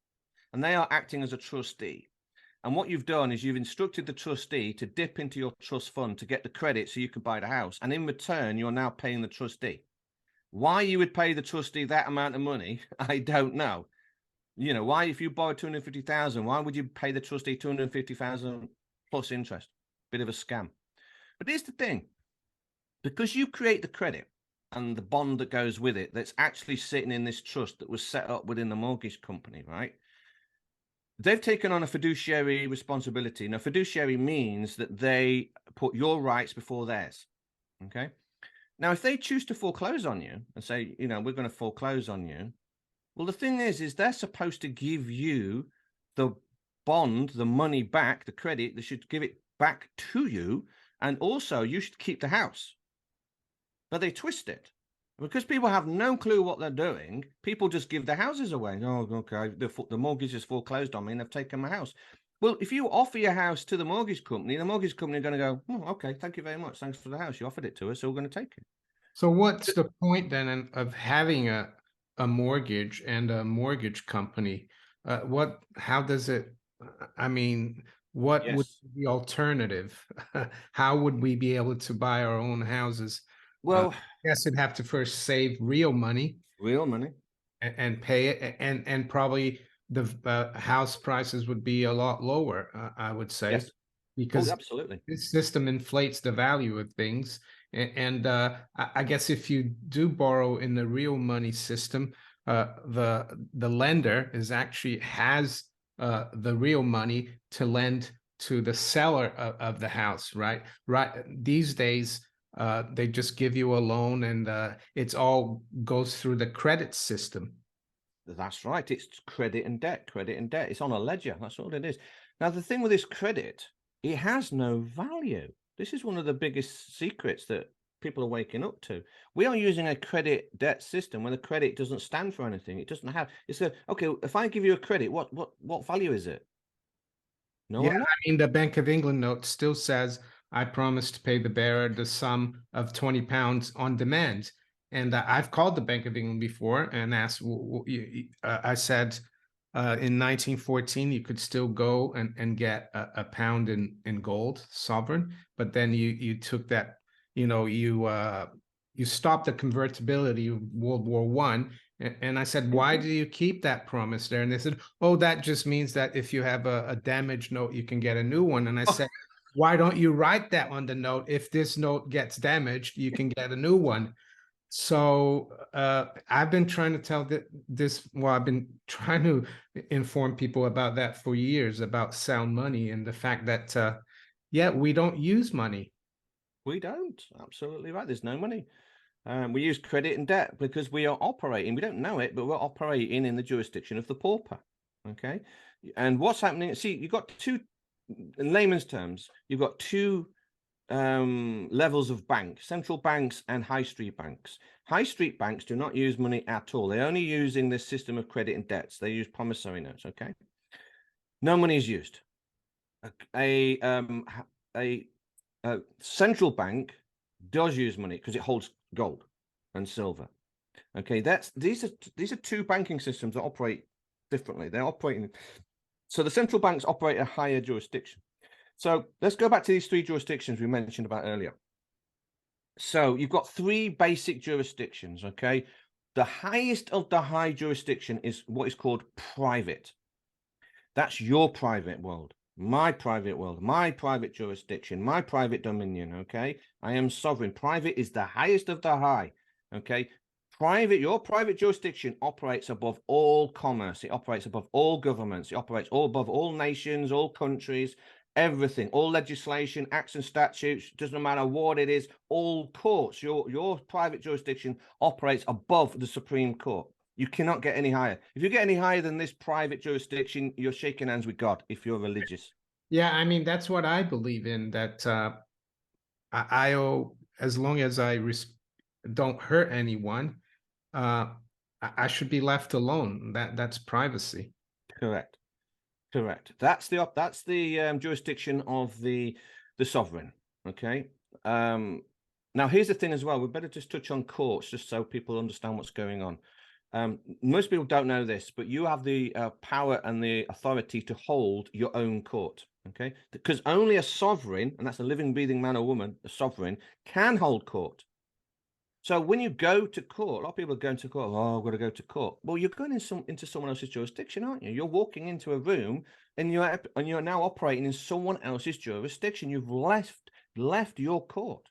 and they are acting as a trustee. And what you've done is you've instructed the trustee to dip into your trust fund to get the credit so you can buy the house. And in return, you're now paying the trustee. Why you would pay the trustee that amount of money, I don't know. Why, if you borrowed 250,000, why would you pay the trustee 250,000 plus interest? Bit of a scam. But here's the thing, because you create the credit, and the bond that goes with it, that's actually sitting in this trust that was set up within the mortgage company, right? They've taken on a fiduciary responsibility. Now, fiduciary means that they put your rights before theirs. Okay. Now, if they choose to foreclose on you and say, you know, we're going to foreclose on you, well, the thing is they're supposed to give you the bond, the money back, the credit. They should give it back to you. And also, you should keep the house. But they twist it. Because people have no clue what they're doing, people just give their houses away. Oh, okay, the mortgage is foreclosed on me and they've taken my house. Well, if you offer your house to the mortgage company are going to go, oh, okay, thank you very much. Thanks for the house. You offered it to us, so we're going to take it. So what's the point then of having a mortgage and a mortgage company? How does it, I mean, what would Yes. be the alternative? How would we be able to buy our own houses? Well, I guess we'd have to first save real money real money. and pay it, and probably the house prices would be a lot lower, I would say, Yes. Oh, because absolutely. this system inflates the value of things. And I guess if you do borrow in the real money system, the lender is actually has the real money to lend to the seller of the house, right? Right. These days, they just give you a loan, and it's all goes through the credit system. That's right. It's credit and debt, credit and debt. It's on a ledger. That's all it is. Now, the thing with this credit, it has no value. This is one of the biggest secrets that people are waking up to. We are using a credit debt system where the credit doesn't stand for anything. It doesn't have, it's a, okay, if I give you a credit, what value is it? No Yeah, one I knows. mean, the Bank of England note still says, I promise to pay the bearer the sum of £20 on demand. And I've called the Bank of England before and asked, I said, in 1914, you could still go and get a pound in gold sovereign, but then you took that, you stopped the convertibility of World War One. And I said, why Mhm. do you keep that promise there? And they said, oh, that just means that if you have a damaged note, you can get a new one. And I said, why don't you write that on the note? If this note gets damaged, you can get a new one. So I've been trying to tell well, I've been trying to inform people about that for years, about sound money and the fact that, yeah, we don't use money. We don't. Absolutely right. There's no money. We use credit and debt because we are operating, we don't know it, but we're operating in the jurisdiction of the pauper. Okay. And what's happening? See, you've got two, in layman's terms, you've got two levels of bank, central banks and high street banks. High street banks do not use money at all. They only use in this system of credit and debts. They use promissory notes. Okay. No money is used. A, a central bank does use money because it holds gold and silver. Okay, these are two banking systems that operate differently. They're operating. So the central banks operate a higher jurisdiction. So let's go back to these three jurisdictions we mentioned about earlier. So you've got three basic jurisdictions. Okay, the highest of the high jurisdiction is what is called private. That's your private world, my private world, my private jurisdiction, my private dominion. Okay. I am sovereign. Private is the highest of the high. Okay. Your private jurisdiction operates above all commerce. It operates above all governments. It operates above all nations, all countries, everything, all legislation, acts and statutes, doesn't matter what it is, all courts. Your private jurisdiction operates above the Supreme Court. You cannot get any higher. If you get any higher than this private jurisdiction, you're shaking hands with God if you're religious. Yeah, I mean, that's what I believe in, that I owe, as long as don't hurt anyone, uh, I should be left alone. That's privacy. Correct. Correct. That's the jurisdiction of the sovereign. Okay. Um, Now here's the thing as well. We better just touch on courts just so people understand what's going on. Most people don't know this, but you have the power and the authority to hold your own court. Okay, because only a sovereign, and that's a living, breathing man or woman, a sovereign, can hold court. So when you go to court, a lot of people are going to court. Oh, I've got to go to court. Well, you're going into someone else's jurisdiction, aren't you? You're walking into a room and you're now operating in someone else's jurisdiction. You've left your court.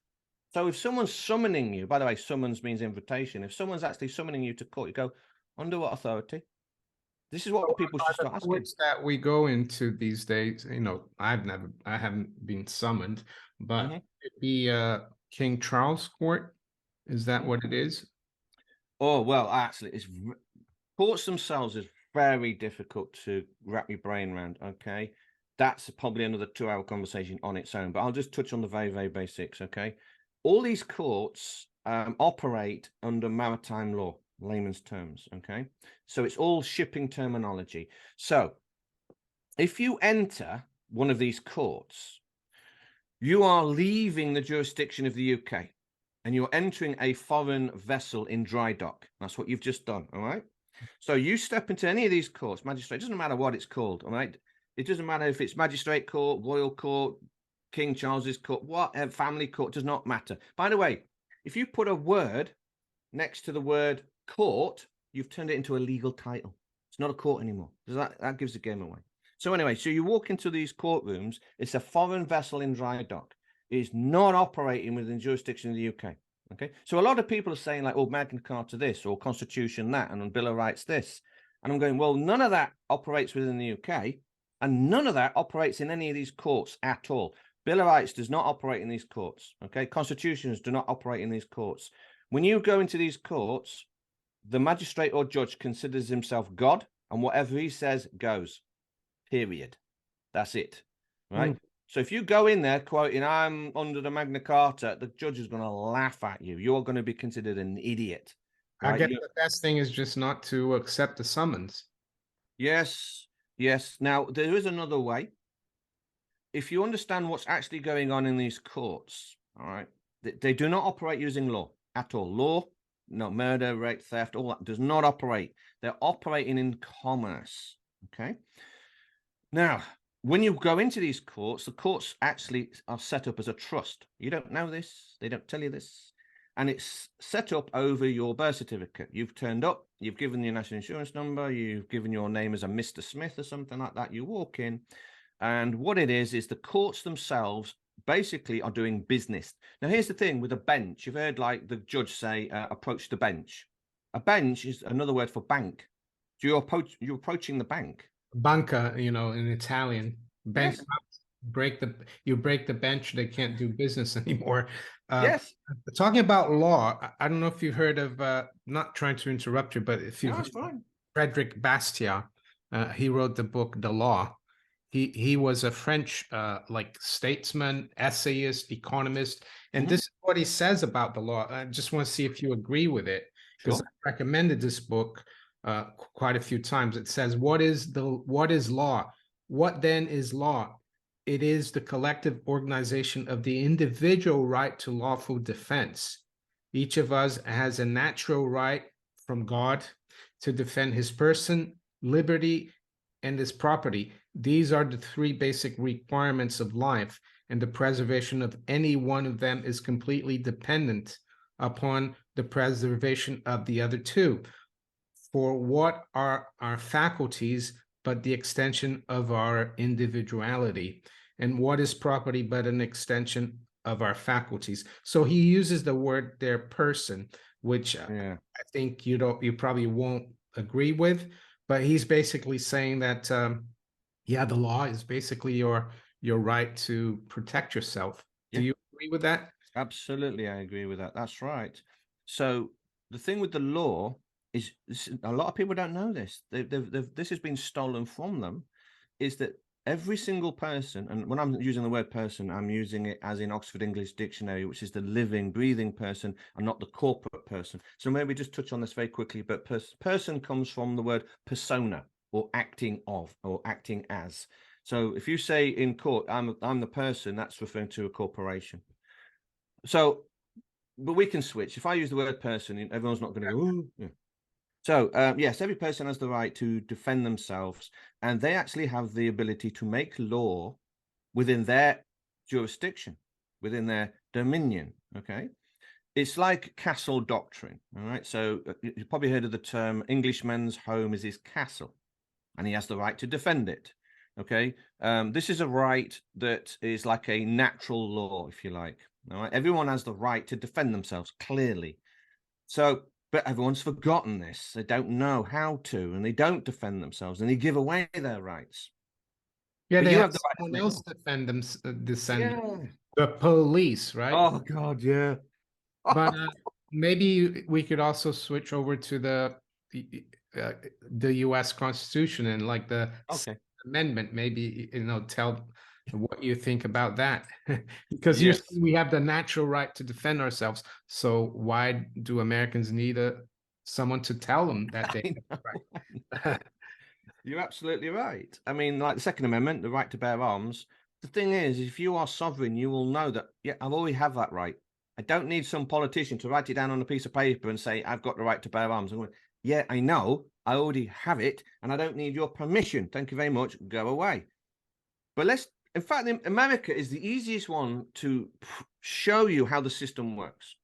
So if someone's summoning you, by the way, summons means invitation. If someone's actually summoning you to court, you go, under what authority? This is So what what people are should the start asking. courts that we go into these days? I haven't been summoned, but Mhm. it be King Charles Court. Is that what it is? Oh, well, actually, courts themselves is very difficult to wrap your brain around. Okay. That's probably another 2-hour conversation on its own, but I'll just touch on the very, very basics. Okay. All these courts operate under maritime law, layman's terms. Okay. So it's all shipping terminology. So if you enter one of these courts, you are leaving the jurisdiction of the UK and you're entering a foreign vessel in dry dock. That's what you've just done. All right. So you step into any of these courts, magistrate, it doesn't matter what it's called. All right. It doesn't matter if it's magistrate court, royal court, King Charles's court, whatever, family court, does not matter. By the way, if you put a word next to the word court, you've turned it into a legal title. It's not a court anymore. That gives the game away. So anyway, so you walk into these courtrooms, it's a foreign vessel in dry dock. It is not operating within jurisdiction of the UK. Okay. So a lot of people are saying like, oh, Magna Carta this or Constitution that and Bill of Rights this. And I'm going, well, none of that operates within the UK and none of that operates in any of these courts at all. Bill of Rights does not operate in these courts. Okay. Constitutions do not operate in these courts. When you go into these courts, the magistrate or judge considers himself God, and whatever he says goes, period. That's it, right? Mm. So if you go in there quoting, I'm under the Magna Carta, the judge is going to laugh at you. You're going to be considered an idiot, I right? guess the best thing is just not to accept the summons. Yes, yes. Now, there is another way. If you understand what's actually going on in these courts, all right, they do not operate using law at all. Law, no, murder, rape, theft, all that does not operate. They're operating in commerce. Okay. Now, when you go into these courts, the courts actually are set up as a trust. You don't know this, they don't tell you this. And it's set up over your birth certificate. You've turned up, you've given your national insurance number, you've given your name as a Mr. Smith or something like that. You walk in, and what it is the courts themselves basically are doing business. Now, here's the thing with a bench. You've heard like the judge say, approach the bench. A bench is another word for bank. So you're approaching the bank. Banca, in Italian. Bank Yes, you break the bench, they can't do business anymore. Uh, yes. Talking about law, I don't know if you've heard of not trying to interrupt you, but if No, you've heard that's of fine. Frederick Bastiat, he wrote the book The Law. He was a French like statesman, essayist, economist, and Mhm. this is what he says about the law. I just want to see if you agree with it because Sure. I recommended this book quite a few times. It says, what is law? What then is law? It is the collective organization of the individual right to lawful defense. Each of us has a natural right from God to defend his person, liberty, and his property. These are the three basic requirements of life, and the preservation of any one of them is completely dependent upon the preservation of the other two. For what are our faculties but the extension of our individuality? And what is property but an extension of our faculties? So he uses the word their person, which Yeah. I think you probably won't agree with, but he's basically saying that yeah, the law is basically your right to protect yourself. Do Yeah. you agree with that? Absolutely, I agree with that. That's right. So the thing with the law is a lot of people don't know this. This has been stolen from them. Is that every single person, and when I'm using the word person, I'm using it as in Oxford English Dictionary, which is the living, breathing person and not the corporate person. So maybe just touch on this very quickly, but person comes from the word persona or acting of or acting as. So if you say in court, I'm the person, that's referring to a corporation. So, but we can switch. If I use the word person, everyone's not going to go, ooh. Yeah. So, yes, every person has the right to defend themselves, and they actually have the ability to make law within their jurisdiction, within their dominion. Okay. It's like castle doctrine. All right. So, you've probably heard of the term Englishman's home is his castle, and he has the right to defend it. Okay. This is a right that is like a natural law, if you like. All right. Everyone has the right to defend themselves, clearly. So, but everyone's forgotten this. They don't know how to, and they don't defend themselves, and they give away their rights. Yeah, But they you have have the right to someone speak else up. defend Yeah. the police, right? Oh God, yeah. But maybe we could also switch over to uh, the U.S. Constitution and like the Okay. Amendment. Maybe tell what you think about that, because you're Yes. saying we have the natural right to defend ourselves. So why do Americans need someone to tell them that they I have know. the right? You're absolutely right. I mean, like the Second Amendment, the right to bear arms. The thing is, if you are sovereign, you will know that, yeah, I've already have that right. I don't need some politician to write it down on a piece of paper and say, I've got the right to bear arms. I'm going, yeah, I know. I already have it, and I don't need your permission. Thank you very much. Go away. But in fact, America is the easiest one to show you how the system works.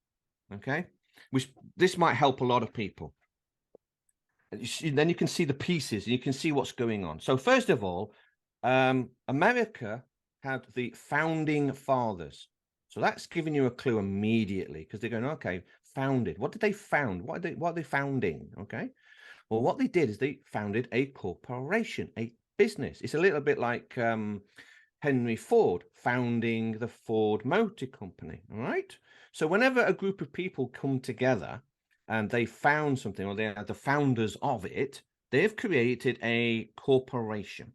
Okay. Which this might help a lot of people. Then you can see the pieces and you can see what's going on. So first of all, America had the founding fathers. So that's giving you a clue immediately because they're going, okay, founded. What did they found? What are they founding? Okay. Well, what they did is they founded a corporation, a business. It's a little bit like Henry Ford founding the Ford Motor Company. All right. So whenever a group of people come together and they found something, or they are the founders of it, they've created a corporation.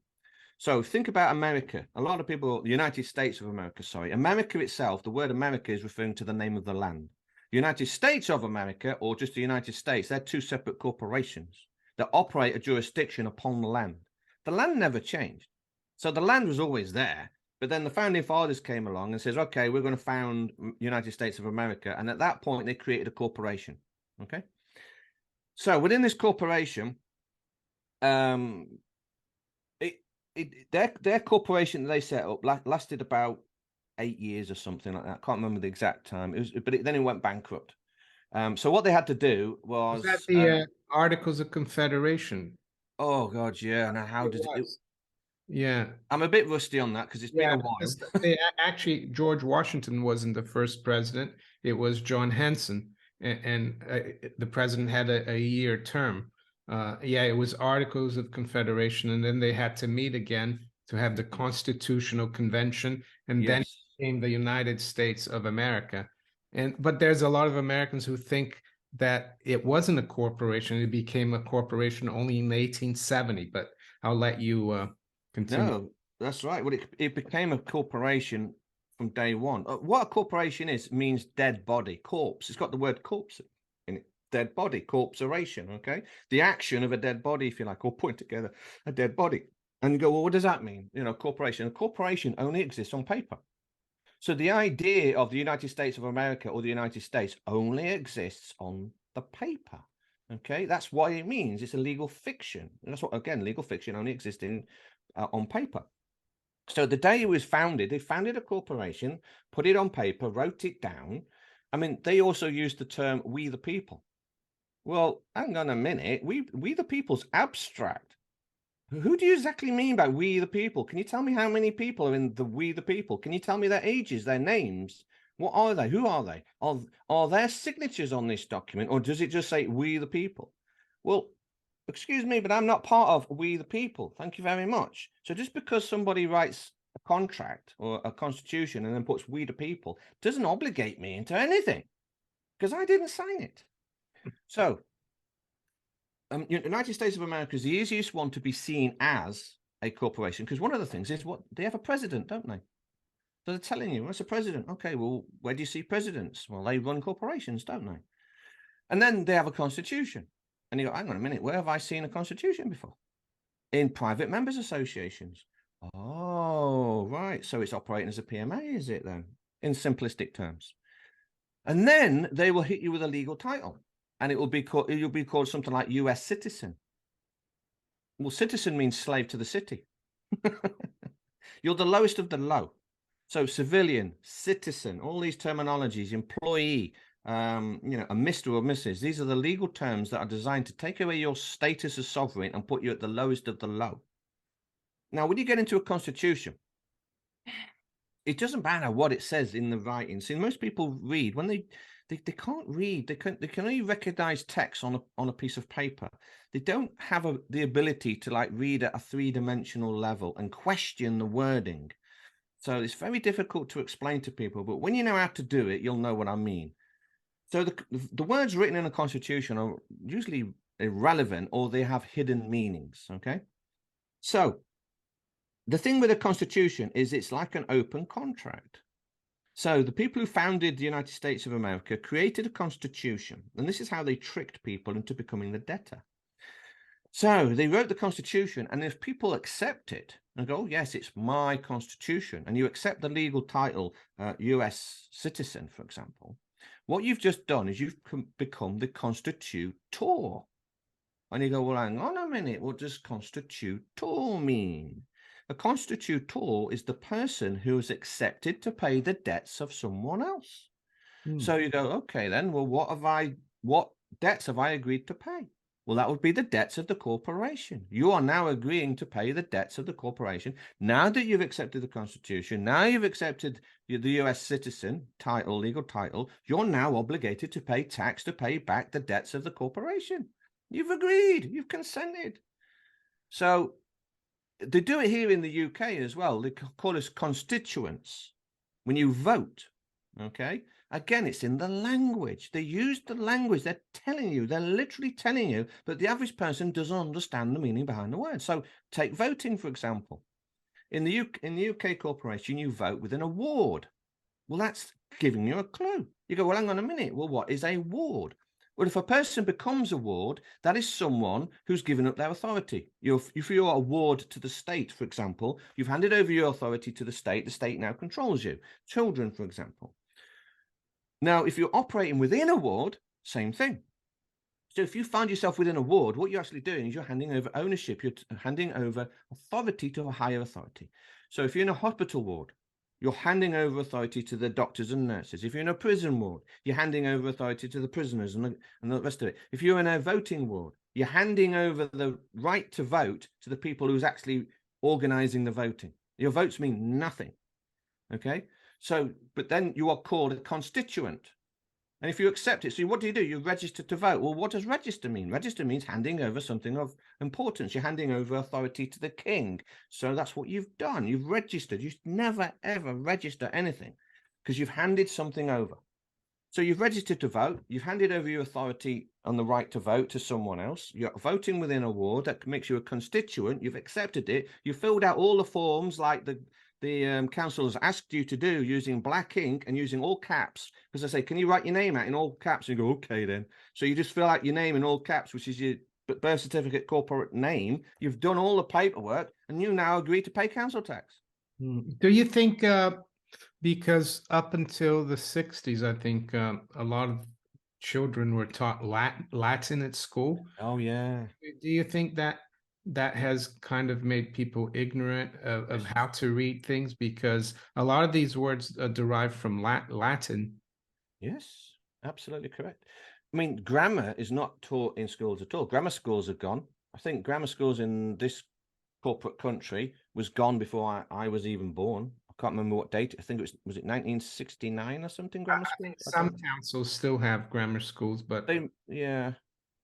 So think about America. A lot of people, the United States of America, sorry, America itself, the word America is referring to the name of the land. The United States of America, or just the United States, they're two separate corporations that operate a jurisdiction upon the land. The land never changed. So the land was always there. But then the founding fathers came along and says, okay, we're going to found United States of America. And at that point, they created a corporation. Okay. So within this corporation, um, their corporation that they set up lasted about 8 years or something like that. I can't remember the exact time. Then it went bankrupt. So what they had to do Was that was, the Articles of Confederation? oh God, yeah. Now how It does it? was. Yeah. I'm a bit rusty on that because it's been Yeah, a while. because actually George Washington wasn't the first president. It was John Hanson, and the president had a year term. Yeah, it was Articles of Confederation, and then they had to meet again to have the Constitutional Convention, and then it Yes. became the United States of America. But there's a lot of Americans who think that it wasn't a corporation; it became a corporation only in 1870. But I'll let you continue. No, that's right. Well, it became a corporation from day one. What a corporation is means dead body, corpse. It's got the word corpse in it. Dead body, corpsoration. Okay, the action of a dead body, if you like, or putting together a dead body. And you go, well, what does that mean? Corporation. A corporation only exists on paper. So the idea of the United States of America or the United States only exists on the paper. Okay, that's what it means. It's a legal fiction. And that's what, again, legal fiction only exists on paper. So the day it was founded, they founded a corporation, put it on paper, wrote it down. I mean, they also used the term "we the people." Well, hang on a minute. We the people's abstract. Who do you exactly mean by "we the people"? Can you tell me how many people are in the "we the people"? Can you tell me their ages, their names? What are they? Who are they? Are there signatures on this document, or does it just say "we the people"? Well, excuse me, but I'm not part of "we the people." Thank you very much. So just because somebody writes a contract or a constitution and then puts "we the people" doesn't obligate me into anything because I didn't sign it. So United States of America is the easiest one to be seen as a corporation because one of the things is what they have a president, don't they? So they're telling you, what's a president? Okay, well, where do you see presidents? Well, they run corporations, don't they? And then they have a constitution. And you go, hang on a minute, where have I seen a constitution before? In private members associations. Oh, right. So it's operating as a PMA, is it then? In simplistic terms. And then they will hit you with a legal title. And you'll be called something like US citizen. Well, citizen means slave to the city. You're the lowest of the low. So civilian, citizen, all these terminologies, employee, a Mr. or Mrs. These are the legal terms that are designed to take away your status as sovereign and put you at the lowest of the low. Now, when you get into a constitution, it doesn't matter what it says in the writing. See, most people read when they can't read. They can only recognize text on a piece of paper. They don't have the ability to like read at a three-dimensional level and question the wording. So it's very difficult to explain to people. But when you know how to do it, you'll know what I mean. So the words written in a constitution are usually irrelevant or they have hidden meanings. Okay, so the thing with a constitution is it's like an open contract. So the people who founded the United States of America created a constitution, and this is how they tricked people into becoming the debtor. So they wrote the constitution, and if people accept it and go, oh, yes, it's my constitution, and you accept the legal title US citizen, for example, what you've just done is you've become the constitutor. And you go, well, hang on a minute, what does constitutor mean? A constitutor is the person who has accepted to pay the debts of someone else. So you go, okay, then, well, what debts have I agreed to pay? Well, that would be the debts of the corporation. You are now agreeing to pay the debts of the corporation. Now that you've accepted the Constitution, now you've accepted the US citizen title, legal title, you're now obligated to pay tax to pay back the debts of the corporation. You've agreed, you've consented. So they do it here in the UK as well. They call us constituents when you vote. Okay. Again, it's in the language. They use the language. They're telling you, they're literally telling you that the average person doesn't understand the meaning behind the word. So take voting, for example. In the UK corporation, you vote with an award. Well, that's giving you a clue. You go, well, hang on a minute. Well, what is a ward? Well, if a person becomes a ward, that is someone who's given up their authority. If you're a ward to the state, for example, you've handed over your authority to the state now controls you. Children, for example. Now, if you're operating within a ward, same thing. So if you find yourself within a ward, what you're actually doing is you're handing over ownership, you're handing over authority to a higher authority. So if you're in a hospital ward, you're handing over authority to the doctors and nurses. If you're in a prison ward, you're handing over authority to the prisoners and the rest of it. If you're in a voting ward, you're handing over the right to vote to the people who's actually organizing the voting. Your votes mean nothing. Okay. So, but then you are called a constituent. And if you accept it, so what do? You register to vote. Well, what does register mean? Register means handing over something of importance. You're handing over authority to the king. So that's what you've done. You've registered. You never, ever register anything because you've handed something over. So you've registered to vote. You've handed over your authority on the right to vote to someone else. You're voting within a ward. That makes you a constituent. You've accepted it. You filled out all the forms like the council has asked you to do using black ink and using all caps, because I say, can you write your name out in all caps? And you go, okay, then. So you just fill out your name in all caps, which is your birth certificate, corporate name. You've done all the paperwork and you now agree to pay council tax. Do you think, because up until the 60s, I think a lot of children were taught Latin at school. Oh, yeah. Do you think that has kind of made people ignorant of how to read things? Because a lot of these words are derived from Latin. Yes, absolutely correct. I mean, grammar is not taught in schools at all. Grammar schools are gone. I think grammar schools in this corporate country was gone before I was even born. I can't remember what date. I think it was it 1969 or something, grammar school? I think some councils still have grammar schools, but yeah.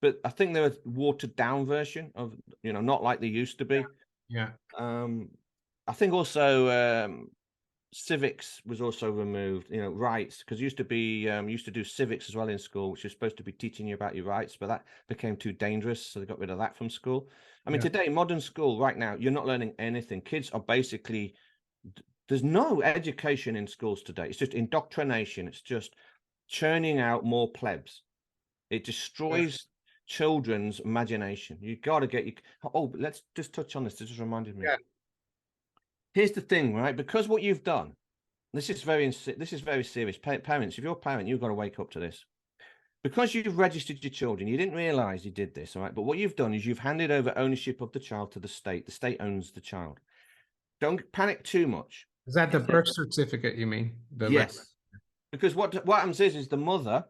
But I think they're a watered down version of, not like they used to be. Yeah. I think also civics was also removed, rights, because used to do civics as well in school, which is supposed to be teaching you about your rights, but that became too dangerous, so they got rid of that from school. I mean, today, modern school right now, you're not learning anything. Kids are basically, there's no education in schools today. It's just indoctrination. It's just churning out more plebs. It destroys children's imagination. You got to get let's just touch on this. This just reminded me. Yeah. Here's the thing, right? Because what you've done, this is very serious. Parents, if you're a parent, you've got to wake up to this. Because you've registered your children, you didn't realize you did this, all right? But what you've done is you've handed over ownership of the child to the state. The state owns the child. Don't panic too much. Is that the birth certificate you mean? Yes. Because what happens is the mother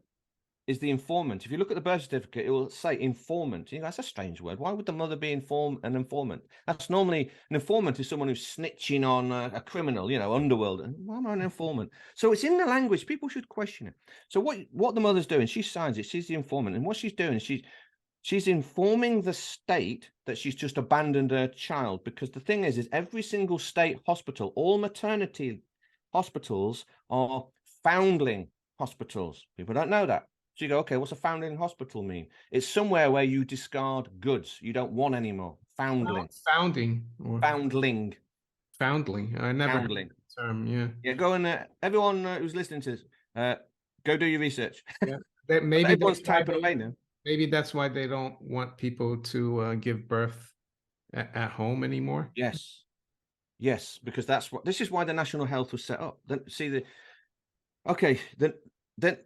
is the informant. If you look at the birth certificate, it will say informant. You know, that's a strange word. Why would the mother be an informant? That's normally an informant is someone who's snitching on a criminal, you know, underworld. And why am I an informant? So it's in the language. People should question it. So what the mother's doing, she signs it. She's the informant, and what she's doing, she's informing the state that she's just abandoned her child. Because the thing is every single state hospital, all maternity hospitals are foundling hospitals. People don't know that. So you go, okay, what's a foundling hospital mean? It's somewhere where you discard goods you don't want anymore. Foundling. Founding or Foundling. foundling. I never heard Foundling. the term. Yeah. Yeah, go and everyone who's listening to this, go do your research. Yeah. That maybe Everyone's that's why typing away now. maybe that's why they don't want people to give birth at home anymore. Yes. Yes, because this is why the National Health was set up. See the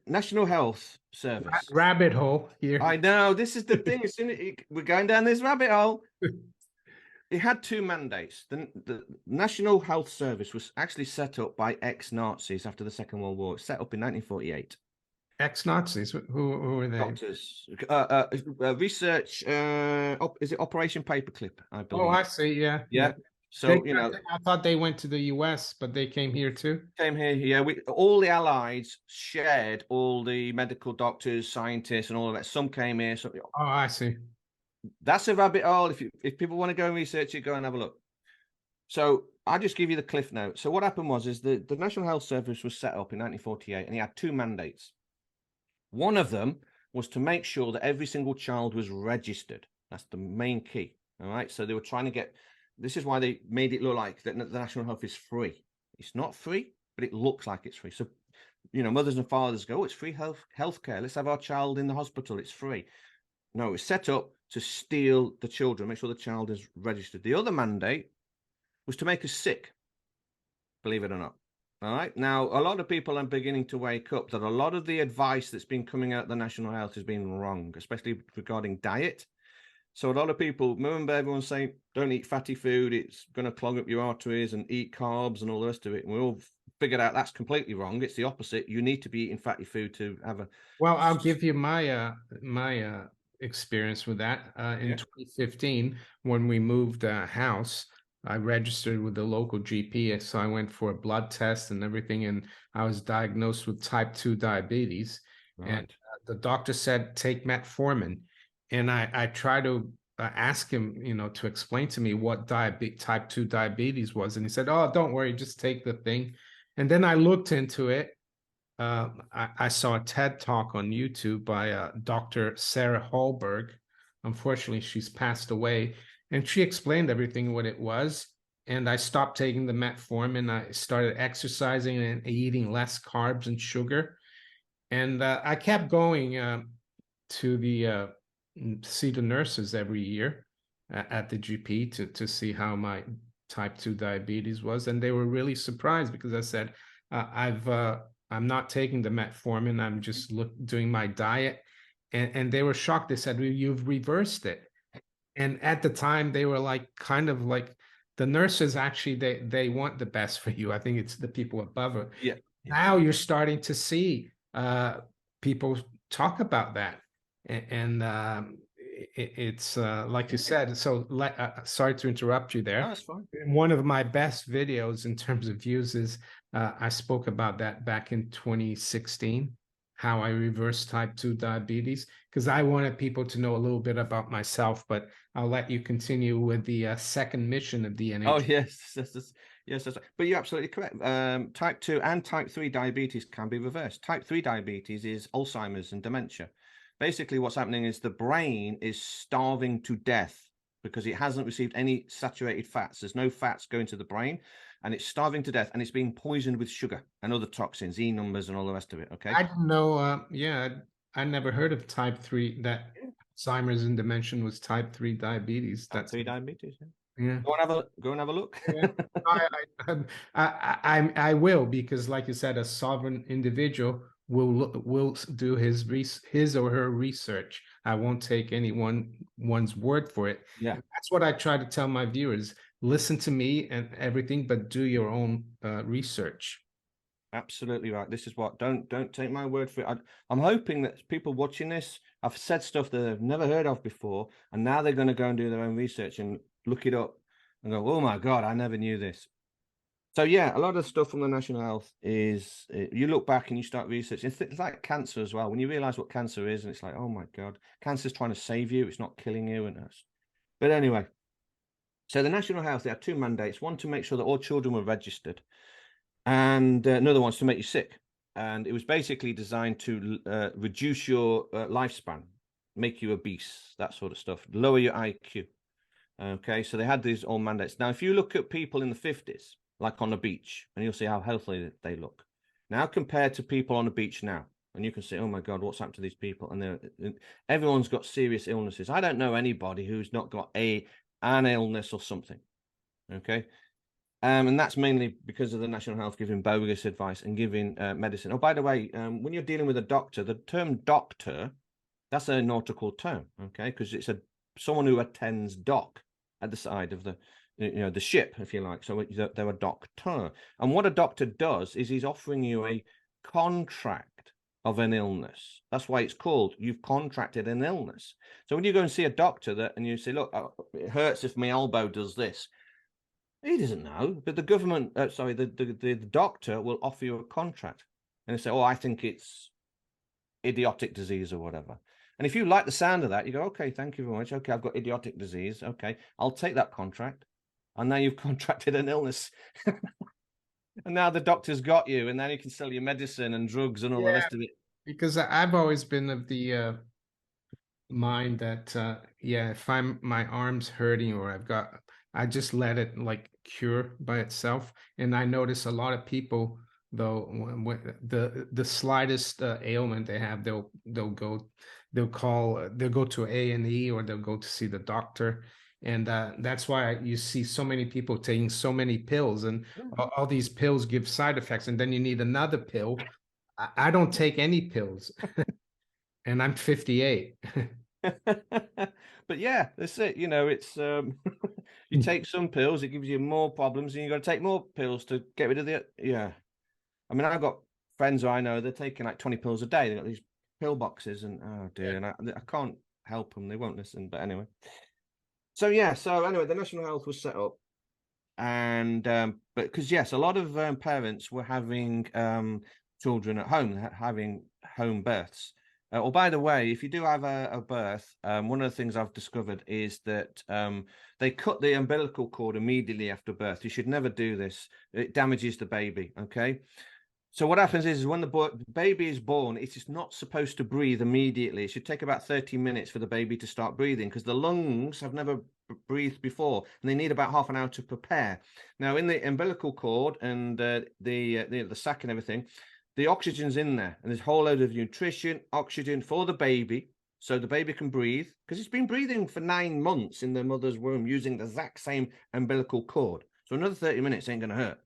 National Health Service. Rabbit hole here. I know, this is the thing. We're going down this rabbit hole. It had two mandates. The National Health Service was actually set up by ex-Nazis after the Second World War. It was set up in 1948. Ex-Nazis. Who are they? Doctors, research. Is it Operation Paperclip? I believe. Oh, I see. Yeah. Yeah. So I thought they went to the U.S., but they came here too. Came here. Yeah, all the Allies shared all the medical doctors, scientists, and all of that. Some came here. So, Oh, I see. that's a rabbit hole. If people want to go and research it, go and have a look. So I'll just give you the cliff note. So what happened was the National Health Service was set up in 1948, and he had two mandates. One of them was to make sure that every single child was registered. That's the main key. All right. So they were trying to get. This is why they made it look like that the National Health is free. It's not free, but it looks like it's free. So, you know, mothers and fathers go, oh, it's free healthcare. Let's have our child in the hospital. It's free. No, it's set up to steal the children, make sure the child is registered. The other mandate was to make us sick, believe it or not. All right. Now, a lot of people are beginning to wake up that a lot of the advice that's been coming out of the National Health has been wrong, especially regarding diet. So a lot of people, remember everyone's saying, don't eat fatty food. It's going to clog up your arteries, and eat carbs and all the rest of it. And we all figured out that's completely wrong. It's the opposite. You need to be eating fatty food to have a... Well, I'll give you my experience with that. In 2015, when we moved house, I registered with the local GP. So I went for a blood test and everything, and I was diagnosed with type 2 diabetes. Right. And the doctor said, take metformin. And I tried to ask him, you know, to explain to me what type 2 diabetes was. And he said, oh, don't worry, just take the thing. And then I looked into it. I saw a TED talk on YouTube by Dr. Sarah Hallberg. Unfortunately, she's passed away. And she explained everything, what it was. And I stopped taking the metformin. I started exercising and eating less carbs and sugar. And I kept going to the see the nurses every year at the GP to see how my type 2 diabetes was. And they were really surprised because I said, I'm not taking the metformin. I'm just doing my diet. And they were shocked. They said, well, you've reversed it. And at the time they were like, kind of like, the nurses actually, they want the best for you. I think it's the people above it. Yeah. Now you're starting to see people talk about that. And it's like you said. So sorry to interrupt you there. No, that's fine. One of my best videos in terms of views is I spoke about that back in 2016, how I reversed type 2 diabetes, because I wanted people to know a little bit about myself. But I'll let you continue with the second mission of the NHS. Oh, yes. Yes, that's right. But you're absolutely correct. Type 2 and type 3 diabetes can be reversed. Type 3 diabetes is Alzheimer's and dementia. Basically, what's happening is the brain is starving to death because it hasn't received any saturated fats. There's no fats going to the brain, and it's starving to death, and it's being poisoned with sugar and other toxins, E numbers and all the rest of it. Okay. I didn't know. I never heard of type 3, that Alzheimer's and dementia was type 3 diabetes. Type That's 3 diabetes. yeah. Go and have a look. Yeah. I will, because like you said, a sovereign individual will do his or her research. I won't take anyone's word for it. Yeah. And that's what I try to tell my viewers. Listen to me and everything, but do your own research. Absolutely right. This is what, don't take my word for it. I'm hoping that people watching this, I've said stuff that they've never heard of before, and now they're going to go and do their own research and look it up and go, oh my God, I never knew this. So yeah, a lot of stuff from the National Health is, you look back and you start researching. It's like cancer as well. When you realize what cancer is, and it's like, oh my God, cancer's trying to save you. It's not killing you. But anyway, so the National Health, they had two mandates. One, to make sure that all children were registered, and another one's to make you sick. And it was basically designed to reduce your lifespan, make you obese, that sort of stuff, lower your IQ. Okay, so they had these all mandates. Now, if you look at people in the 50s, like on the beach, and you'll see how healthy they look. Now, compared to people on the beach now, and you can say, oh my God, what's happened to these people? And everyone's got serious illnesses. I don't know anybody who's not got an illness or something. Okay. And that's mainly because of the National Health giving bogus advice and giving medicine. Oh, by the way, when you're dealing with a doctor, the term doctor, that's a nautical term, okay? Because it's someone who attends dock at the side of the ship, if you like. So they're a doctor. And what a doctor does is he's offering you a contract of an illness. That's why it's called, you've contracted an illness. So when you go and see a doctor and you say, look, it hurts if my elbow does this. He doesn't know, but the government, the doctor will offer you a contract, and they say, "Oh, I think it's idiotic disease or whatever." And if you like the sound of that, you go, "Okay, thank you very much. Okay, I've got idiotic disease. Okay, I'll take that contract." And now you've contracted an illness, and now the doctor's got you, and now you can sell your medicine and drugs and all the Yeah, rest of it. because I've always been of the mind that yeah, if my arm's hurting or I just let it like cure by itself. And I notice a lot of people though, when the slightest ailment they have, they'll go to A&E, or they'll go to see the doctor. And that's why you see so many people taking so many pills, and all these pills give side effects, and then you need another pill. I don't take any pills, and I'm 58. But yeah, that's it. It's you take some pills, it gives you more problems, and you got to take more pills to get rid of the. Yeah, I mean, I've got friends who I know, they're taking like 20 pills a day. They've got these pill boxes, and oh dear, and I can't help them. They won't listen. But anyway, so yeah, so anyway, the National Health was set up, and but because yes, a lot of parents were having children at home, having home births. Oh, by the way, if you do have a birth, one of the things I've discovered is that they cut the umbilical cord immediately after birth. You should never do this. It damages the baby. Okay. So what happens is when the baby is born, it is not supposed to breathe immediately. It should take about 30 minutes for the baby to start breathing, because the lungs have never breathed before, and they need about half an hour to prepare. Now, in the umbilical cord and the sac and everything, the oxygen's in there, and there's a whole load of nutrition, oxygen for the baby, so the baby can breathe, because it's been breathing for 9 months in the mother's womb using the exact same umbilical cord. So another 30 minutes ain't going to hurt.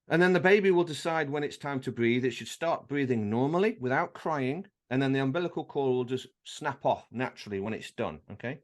And then the baby will decide when it's time to breathe. It should start breathing normally without crying. And then the umbilical cord will just snap off naturally when it's done. Okay.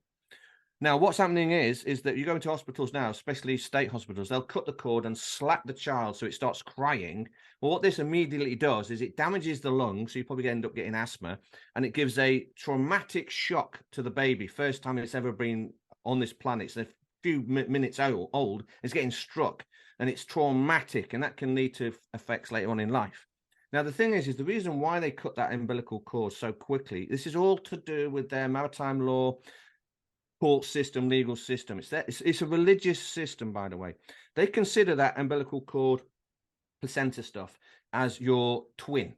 Now, what's happening is that you go into hospitals now, especially state hospitals, they'll cut the cord and slap the child so it starts crying. Well, what this immediately does is it damages the lungs, so you probably end up getting asthma, and it gives a traumatic shock to the baby. First time it's ever been on this planet. It's a few minutes old. It's getting struck, and it's traumatic, and that can lead to effects later on in life. Now, the thing is the reason why they cut that umbilical cord so quickly, this is all to do with their maritime law, court system, legal system. It's a religious system, by the way. They consider that umbilical cord, placenta stuff, as your twin,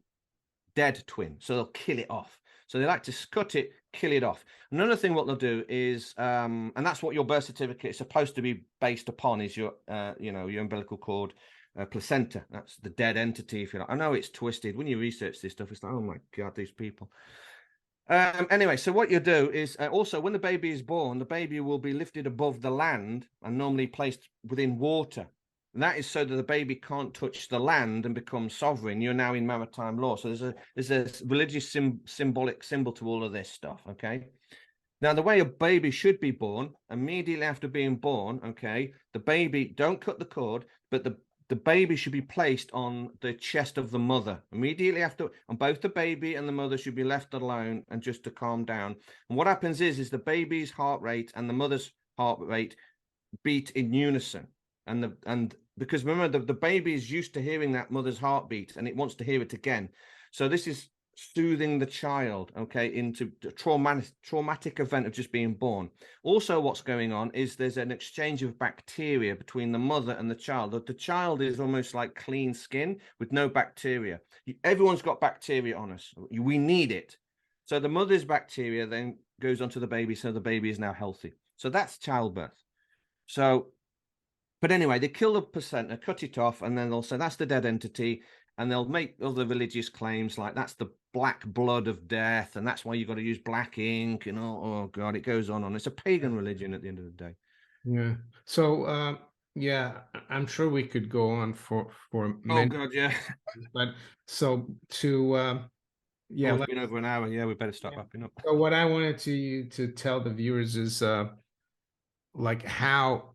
dead twin. So they'll kill it off. So they like to cut it, kill it off. Another thing what they'll do is, and that's what your birth certificate is supposed to be based upon, is your, your umbilical cord, placenta. That's the dead entity, if you like. I know it's twisted. When you research this stuff, it's like, oh my God, these people. Anyway, so what you do is also when the baby is born, the baby will be lifted above the land and normally placed within water. And that is so that the baby can't touch the land and become sovereign. You're now in maritime law. So there's a religious symbolic symbol to all of this stuff. Okay. Now, the way a baby should be born, immediately after being born, okay, the baby, don't cut the cord, but the the baby should be placed on the chest of the mother immediately after, and both the baby and the mother should be left alone and just to calm down. And what happens is the baby's heart rate and the mother's heart rate beat in unison. And because remember, the baby is used to hearing that mother's heartbeat and it wants to hear it again. So this is soothing the child, okay, into the traumatic event of just being born. Also, what's going on is there's an exchange of bacteria between the mother and the child. The child is almost like clean skin with no bacteria. Everyone's got bacteria on us. We need it. So the mother's bacteria then goes onto the baby, so the baby is now healthy. So that's childbirth. So, but anyway, they kill the placenta, cut it off, and then they'll say that's the dead entity, and they'll make other religious claims like that's the black blood of death, and that's why you've got to use black ink, and oh God, it goes on. It's a pagan religion at the end of the day. Yeah. So yeah, I'm sure we could go on for Oh many, God, yeah. but so to yeah, Oh, it's been over an hour. Yeah, we better start yeah. wrapping up. So what I wanted to tell the viewers is like how,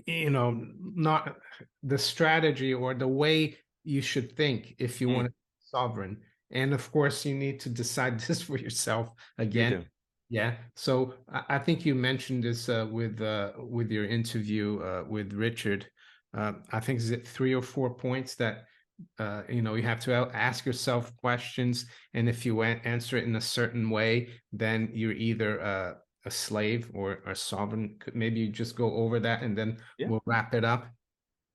you know, not the strategy or the way you should think if you want to be sovereign. And of course, you need to decide this for yourself You again. do. Yeah. So I think you mentioned this with your interview with Richard. I think is it 3 or 4 points that you know, you have to ask yourself questions, and if you answer it in a certain way, then you're either a slave or a sovereign. Maybe you just go over that, and then Yeah, we'll wrap it up.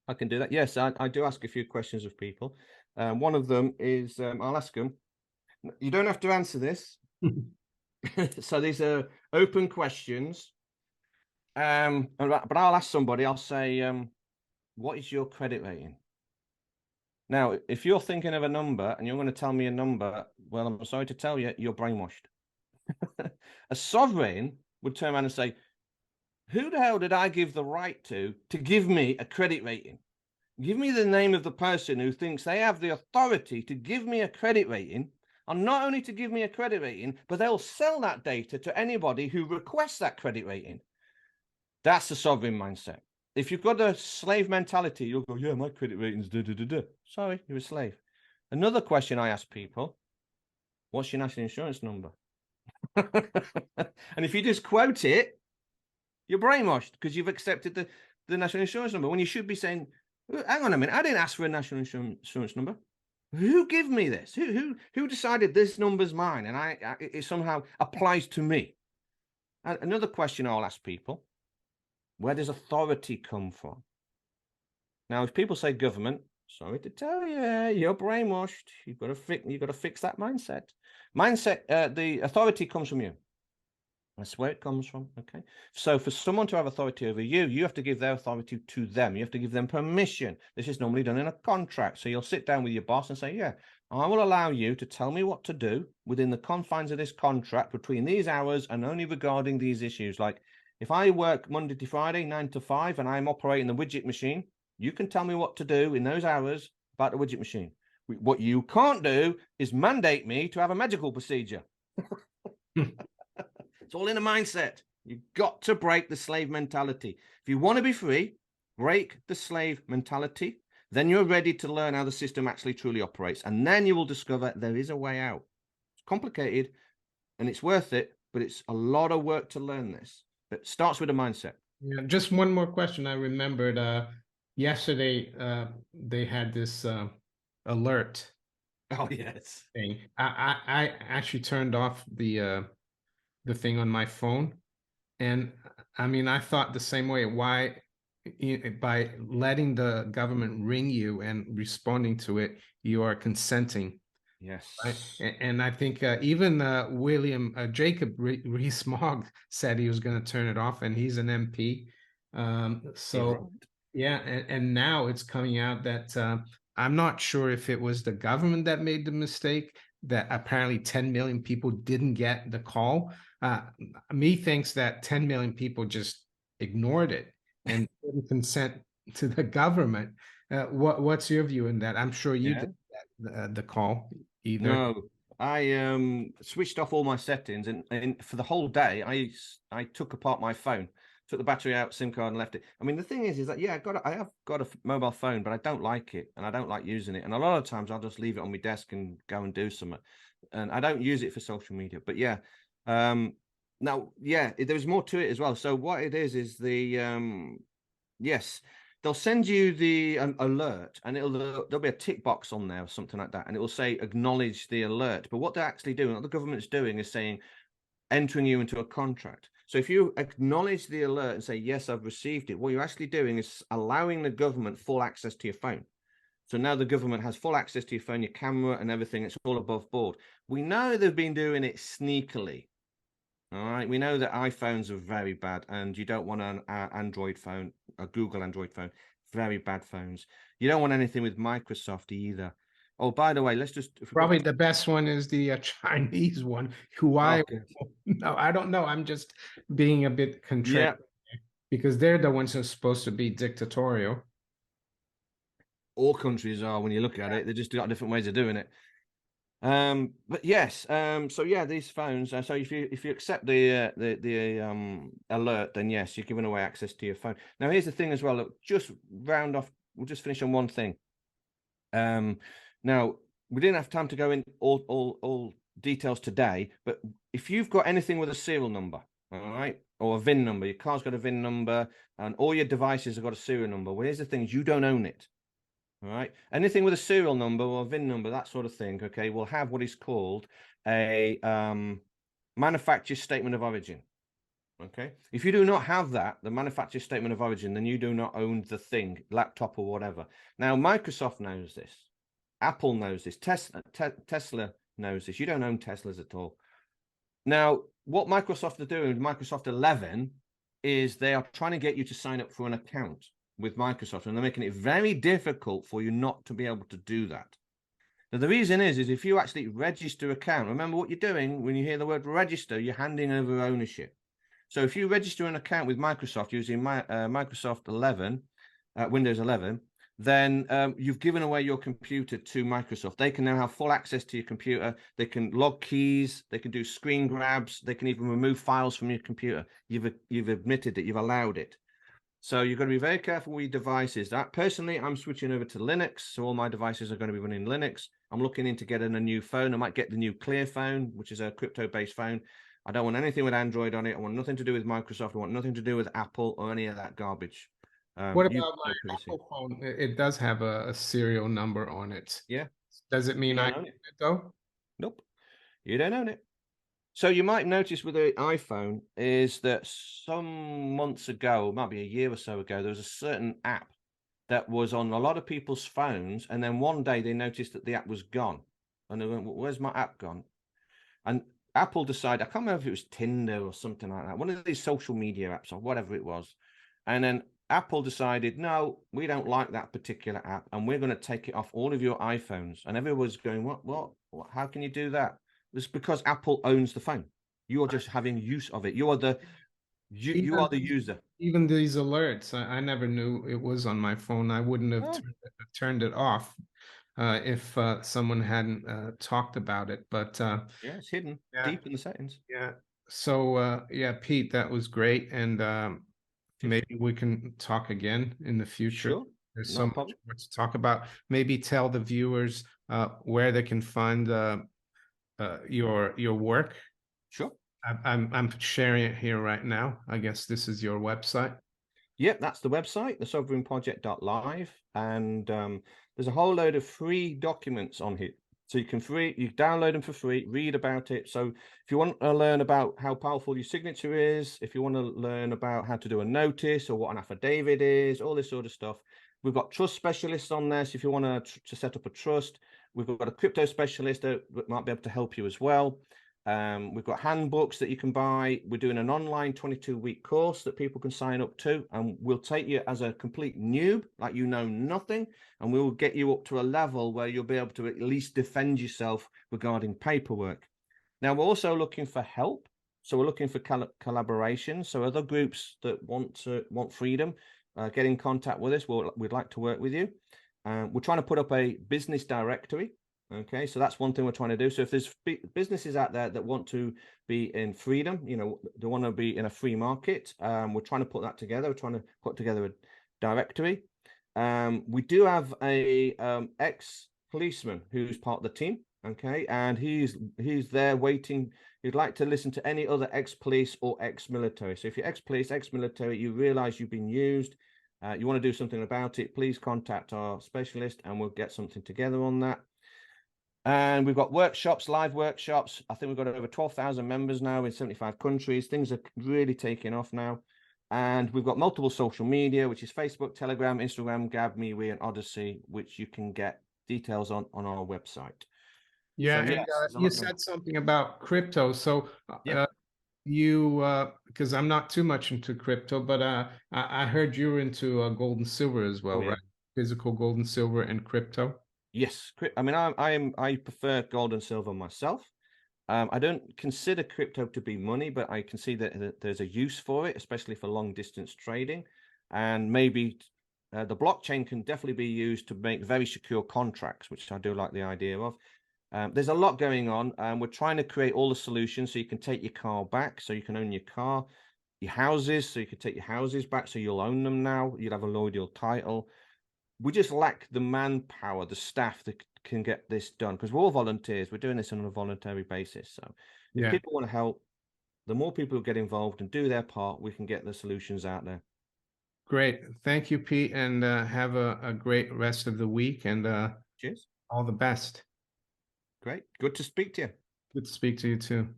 I can do that. Yes, I do ask a few questions of people. One of them is I'll ask them. You don't have to answer this. So these are open questions. But I'll ask somebody. I'll say, what is your credit rating? Now, if you're thinking of a number and you're going to tell me a number, well, I'm sorry to tell you, you're brainwashed. A sovereign would turn around and say, who the hell did I give the right to give me a credit rating? Give me the name of the person who thinks they have the authority to give me a credit rating, and not only to give me a credit rating, but they'll sell that data to anybody who requests that credit rating. That's the sovereign mindset. If you've got a slave mentality, you'll go, yeah, my credit rating's da-da-da-da. Sorry, you're a slave. Another question I ask people, what's your national insurance number? And if you just quote it, you're brainwashed because you've accepted the national insurance number when you should be saying, hang on a minute, I didn't ask for a national insurance number. Who gave me this? Who decided this number's mine and it somehow applies to me? Another question I'll ask people, where does authority come from? Now, if people say government, sorry to tell you, you're brainwashed. You've got to fix that mindset. The authority comes from you. That's where it comes from. Okay. So for someone to have authority over you, you have to give their authority to them. You have to give them permission. This is normally done in a contract. So you'll sit down with your boss and say, yeah, I will allow you to tell me what to do within the confines of this contract between these hours and only regarding these issues. Like if I work Monday to Friday, 9 to 5, and I'm operating the widget machine, you can tell me what to do in those hours about the widget machine. What you can't do is mandate me to have a medical procedure. It's all in a mindset. You've got to break the slave mentality. If you want to be free, break the slave mentality. Then you're ready to learn how the system actually truly operates. And then you will discover there is a way out. It's complicated and it's worth it, but it's a lot of work to learn this. But it starts with a mindset. Yeah, just one more question. I remembered yesterday they had this alert Oh, yes. thing. I actually turned off the thing on my phone. And I mean, I thought the same way. Why, by letting the government ring you and responding to it, you are consenting, Yes. right? And I think even Jacob Rees-Mogg said he was going to turn it off, and he's an MP. So Right. yeah, and now it's coming out that I'm not sure if it was the government that made the mistake, that apparently 10 million people didn't get the call. Me thinks that 10 million people just ignored it and didn't consent to the government. What's your view in that? I'm sure you Yeah. did the call either. No, I switched off all my settings and for the whole day I took apart my phone. took the battery out, SIM card, and left it. I mean, the thing is that yeah, I have got a mobile phone, but I don't like it, and I don't like using it. And a lot of times, I'll just leave it on my desk and go and do something. And I don't use it for social media. But yeah, now yeah, there's more to it as well. So what it is the yes, they'll send you the alert, and there'll be a tick box on there or something like that, and it will say acknowledge the alert. But what they're actually doing, what the government's doing, is saying entering you into a contract. So if you acknowledge the alert and say, yes, I've received it, what you're actually doing is allowing the government full access to your phone. So now the government has full access to your phone, your camera and everything. It's all above board. We know they've been doing it sneakily. All right. We know that iPhones are very bad, and you don't want an Android phone, a Google Android phone, very bad phones. You don't want anything with Microsoft either. Oh, by the way, let's just Probably the best one is the Chinese one, Oh, Huawei. good. No, I don't know. I'm just being a bit contrary Yeah, because they're the ones who are supposed to be dictatorial. all countries are when you look at it. They just got different ways of doing it. But yes, so yeah, these phones. So if you accept the alert, then yes, you're giving away access to your phone. Now here's the thing as well. Look, just round off. We'll just finish on one thing. Now we didn't have time to go in all details today, but if you've got anything with a serial number, all right, or a VIN number, your car's got a VIN number, and all your devices have got a serial number. Well, here's the thing: you don't own it. All right. Anything with a serial number or a VIN number, that sort of thing, okay, will have what is called a manufacturer statement of origin. Okay. If you do not have that, the manufacturer statement of origin, then you do not own the thing, laptop or whatever. Now, Microsoft knows this. Apple knows this. Tesla knows this. You don't own Teslas at all. Now, what Microsoft are doing with Microsoft 11 is they are trying to get you to sign up for an account with Microsoft, and they're making it very difficult for you not to be able to do that. Now, the reason is if you actually register account, remember what you're doing when you hear the word register, you're handing over ownership. So if you register an account with Microsoft using Microsoft 11, Windows 11, then you've given away your computer to Microsoft. They can now have full access to your computer. They can log keys. They can do screen grabs. They can even remove files from your computer. You've admitted it. You've allowed it. So you've got to be very careful with your devices. That personally, I'm switching over to Linux, so all my devices are going to be running Linux. I'm looking into getting a new phone. I might get the new Clear phone, which is a crypto-based phone. I don't want anything with Android on it. I want nothing to do with Microsoft. I want nothing to do with Apple or any of that garbage. What You about no my privacy. Apple phone? It does have a serial number on it. Yeah, Does it you mean I don't own own it. it though? Nope, you don't own it. So you might notice with the iPhone is that some months ago, it might be a year or so ago, there was a certain app that was on a lot of people's phones, and then one day they noticed that the app was gone, and they went, "Where's my app gone?" And Apple decided, I can't remember if it was Tinder or something like that, one of these social media apps or whatever it was, and then Apple decided, no, we don't like that particular app, and we're going to take it off all of your iPhones. And everyone's going, what? How can you do that? It's because Apple owns the phone. You are just having use of it. You are the you Even are the user. even these alerts, I never knew it was on my phone. I wouldn't have Oh, turned it off if someone hadn't talked about it. But yeah, it's hidden yeah, deep in the settings. yeah. So yeah, Pete, that was great, and Cheers. maybe we can talk again in the future. Sure, There's so not a much problem. more to talk about. Maybe tell the viewers where they can find your work. Sure. I'm sharing it here right now. I guess this is your website. Yep, that's the website, thesovereignproject.live, and there's a whole load of free documents on here. So you download them for free, read about it. So if you want to learn about how powerful your signature is, if you want to learn about how to do a notice or what an affidavit is, all this sort of stuff, we've got trust specialists on there. So if you want to set up a trust, we've got a crypto specialist that might be able to help you as well. We've got handbooks that you can buy. We're doing an online 22-week course that people can sign up to, and we'll take you as a complete noob, like you know nothing, and we'll get you up to a level where you'll be able to at least defend yourself regarding paperwork. Now, we're also looking for help. So we're looking for collaboration. So other groups that want freedom, get in contact with us. We'd like to work with you. We're trying to put up a business directory. Okay, so that's one thing we're trying to do. So if there's businesses out there that want to be in freedom, you know, they want to be in a free market, we're trying to put that together. We're trying to put together a directory. We do have a ex-policeman who's part of the team. Okay, and he's there waiting. He'd like to listen to any other ex-police or ex-military. So if you're ex-police, ex-military, you realize you've been used, you want to do something about it, please contact our specialist and we'll get something together on that. And we've got workshops, live workshops. I think we've got over 12,000 members now in 75 countries. Things are really taking off now. And we've got multiple social media, which is Facebook, Telegram, Instagram, Gab, MeWe, and Odyssey, which you can get details on our website. Yeah, So and yes, there's a you lot going on. said something about crypto. So Yeah. you, because I'm not too much into crypto, but I heard you were into gold and silver as well, Oh, yeah. right? Physical gold and silver and crypto. Yes. I mean, I prefer gold and silver myself. I don't consider crypto to be money, but I can see that there's a use for it, especially for long distance trading. And maybe the blockchain can definitely be used to make very secure contracts, which I do like the idea of. There's a lot going on. We're trying to create all the solutions so you can take your car back, so you can own your car, your houses, so you can take your houses back, so you'll own them now. You'll have a Lloydal title. We just lack the manpower, the staff that can get this done because we're all volunteers. We're doing this on a voluntary basis. So if Yeah, people want to help, the more people who get involved and do their part, we can get the solutions out there. great. Thank you, Pete, and have a great rest of the week and Cheers. all the best. Great. Good to speak to you. Good to speak to you too.